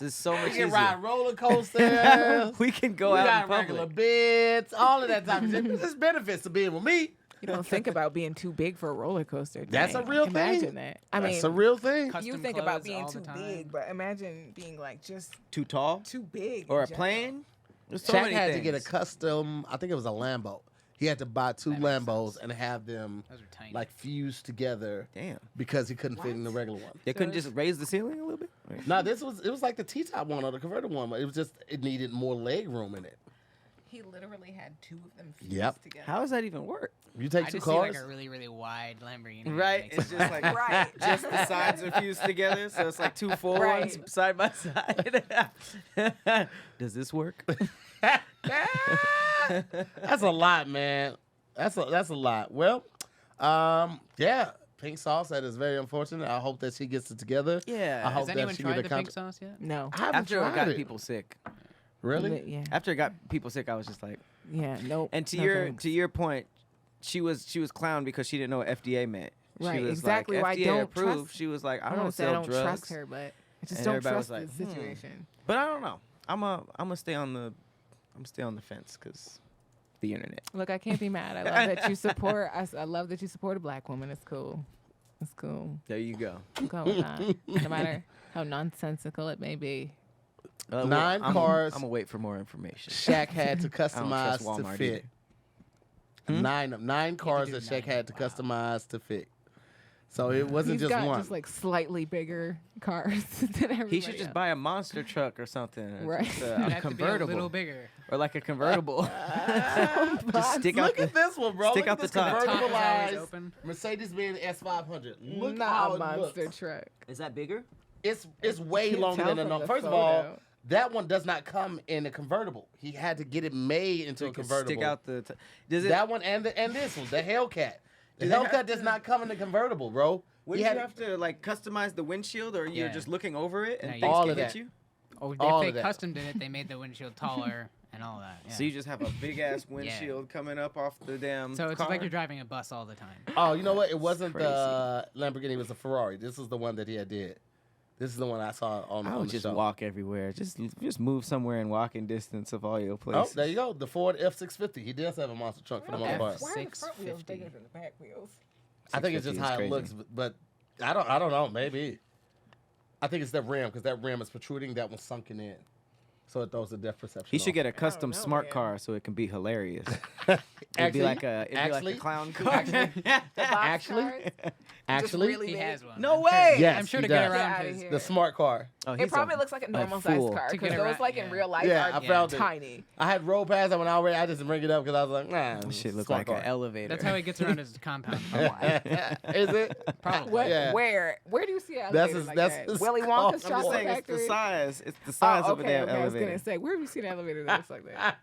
is so much easier. We can ride roller coasters. We can go out in public. Regular beds, all of that type of shit. There's benefits to being with me. You don't think about being too big for a roller coaster. That's a real thing. Imagine that. That's a real thing. You think about being too big, but imagine being like just too tall, too big, or a plane. There's so Shaq many had to get a things. custom. I think it was a Lambo. He had to buy 2 That makes Lambos sense. and have them Those are tiny. like fused together Damn. because he couldn't fit in the regular one. They couldn't just raise the ceiling a little bit? No, it was like the T-top one or the converted one. But it needed more leg room in it. He literally had 2 of them fused Yep. together. How does that even work? You take I 2 just see cars. like a really, really wide Lamborghini. Right? Makes It's just like Right. just the sides are fused together, so it's like 2 full Right. ones side by side. Does this work? That's a lot, man. That's a lot. Well, yeah. Pink Sauce, that is very unfortunate. I hope that she gets it together. Yeah. I hope Has that anyone she tried get the a pink contract. sauce yet? No. I haven't After it tried got it. people sick. Really? Yeah. After it got people sick, I was just like, Yeah. Nope. and to no your thanks. to your point, she was clowned because she didn't know what FDA meant. Right, She was exactly like, why I FDA don't approved. trust- She was like, I I don't don't say I sell don't drugs. trust her, but I just And don't everybody was trust like, the situation. But I don't know. I'm gonna stay on the fence because the internet. Look, I can't be mad. I love that you support. I love that you support a black woman. It's cool. It's cool. There you go. I'm going with that. No matter how nonsensical it may be. 9 I'm cars. gonna wait for more information. Shaq had to I don't trust customize to Walmart fit. either. 9 cars do that Shaq 9. had to customize to fit. So it wasn't He's just got one. just like slightly bigger cars than everybody He should just else. buy a monster truck or something. Or Right. just It'd a have to be a convertible. little bigger. Or like a convertible. Just stick out Look at this one, bro. stick Look out at the this top. Top is always convertibilized open. Mercedes-Benz S500. Look Not how a it monster looks. truck. Is that bigger? It's way Can't longer tell than a from normal. the First of all, photo. that one does not come in a convertible. He had to get it made into So a it can convertible. stick out the. Does it? That one and this one, the Hellcat. The Do they have Hellcat does to- not come in the convertible, bro. Would He you had- have to like customize the windshield, or you're Yeah. just looking over it and No, you things All can of hit that. you? Oh, All if of they that. customed it, they made the windshield taller and all that. Yeah. So you just have a big ass windshield coming up off the damn. So it's car? like you're driving a bus all the time. Oh, you know what? It wasn't Crazy. the Lamborghini. It was the Ferrari. This is the one that he had did. This is the one I saw on, I on would the just show. walk everywhere. Just move somewhere in walking distance of all your Oh, places. there you go. The Ford F650. He does have a monster truck for the most part. Why are the front wheels 650. bigger than the back wheels? I think it's just 650 how is it crazy. looks, but I don't know. Maybe. I think it's that rim because that rim is protruding. That one's sunken in, so it throws the depth perception. He should off. get a custom know, smart man. car so it can be hilarious. Actually, It'd be like a actually, clown car. actually, actually, really He big. has one. No I'm sure. way! Yes, I'm sure he to get does. Get around outta his. here. the smart car. Oh, It he's probably a- looks like a a normal sized fool. car To because get those around- like in yeah. real life Yeah, are I found it. tiny. I had road past that when I just didn't bring it up because I was like, nah. That shit look smart like car. an elevator. That's how he gets around his compound. Is it? Probably. What? Yeah. Where do you see an That's elevator his- like that's that? his Willy call. Wonka's I'm I'm just chocolate saying it's the factory. size. It's the size of a okay, damn okay. I was elevator. gonna say, where have you seen an elevator that looks like that?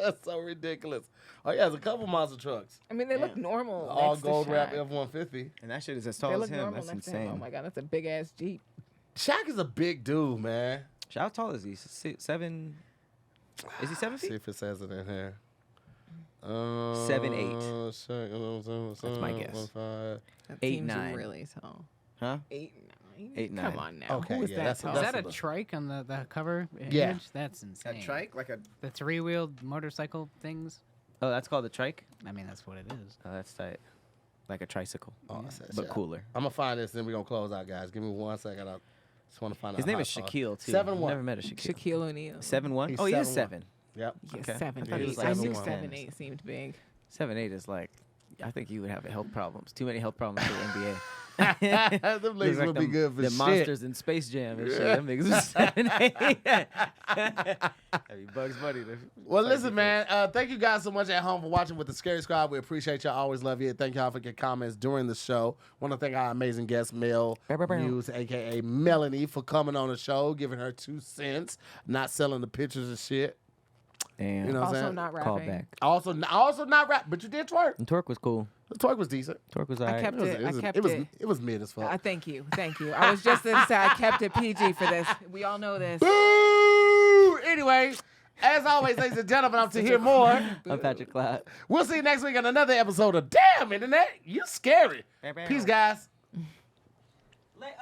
That's so ridiculous. Oh yeah, there's a couple monster trucks. I mean, they look normal. All next to gold wrap Shaq. F-150. And that shit is as They tall as look him. normal That's next to him. insane. Oh my god, that's a big ass Jeep. Shaq is a big dude, man. How tall is he? 7? Is he 7 See feet? if it says it in here. 7'8". Shaq, That's my guess. 1.5. That 8'9". seems really tall. Huh? 8'9". 8'9". Come on now. Okay, Who is yeah, that that's- tall? Is that's that a the- trike on the cover Yeah. image? That's insane. like a. The three-wheeled motorcycle things. Oh, that's called a trike. I mean, that's what it is. Oh, that's tight. Like a tricycle, Oh, it says but Shaq. cooler. I'm gonna find this, then we're gonna close out, guys. Give me 1 second. I just want to find out. His name how is tall. Shaquille too. 7'1". Never met a Shaquille. Shaquille O'Neal. 7'1". He's Oh, he is 7'1". 7. Yep. Yeah, Okay. I 7'8". thought he was I like knew 7'1". 7'8" seemed big. 7'8" is like. I think you would have health problems. Too many health problems for the NBA. Them legs Looks would be good for the shit. monsters in Space Jam and shit. Them niggas was 7'8". That'd be Bugs Bunny. Well, listen, man. Thank you guys so much at home for watching with the Scary Squad. We appreciate y'all. Always love you. Thank y'all for your comments during the show. Want to thank our amazing guest, Mel Muse, a.k.a. Melanie, for coming on the show, giving her 2 cents, not selling the pictures and shit. Damn. You know what I'm Also saying? not Call rapping. back. Also not rap, but you did twerk. And Twerk was cool. The twerk was decent. Twerk was I alright. kept it. I kept it. It was mid as fuck. Thank you. I was just gonna say I kept it PG for this. We all know this. Boo! Anyway, as always, ladies and gentlemen, I'm to hear more. I'm Patrick Cloud. We'll see you next week on another episode of Damn Internet. You're scary. Peace, guys. Later.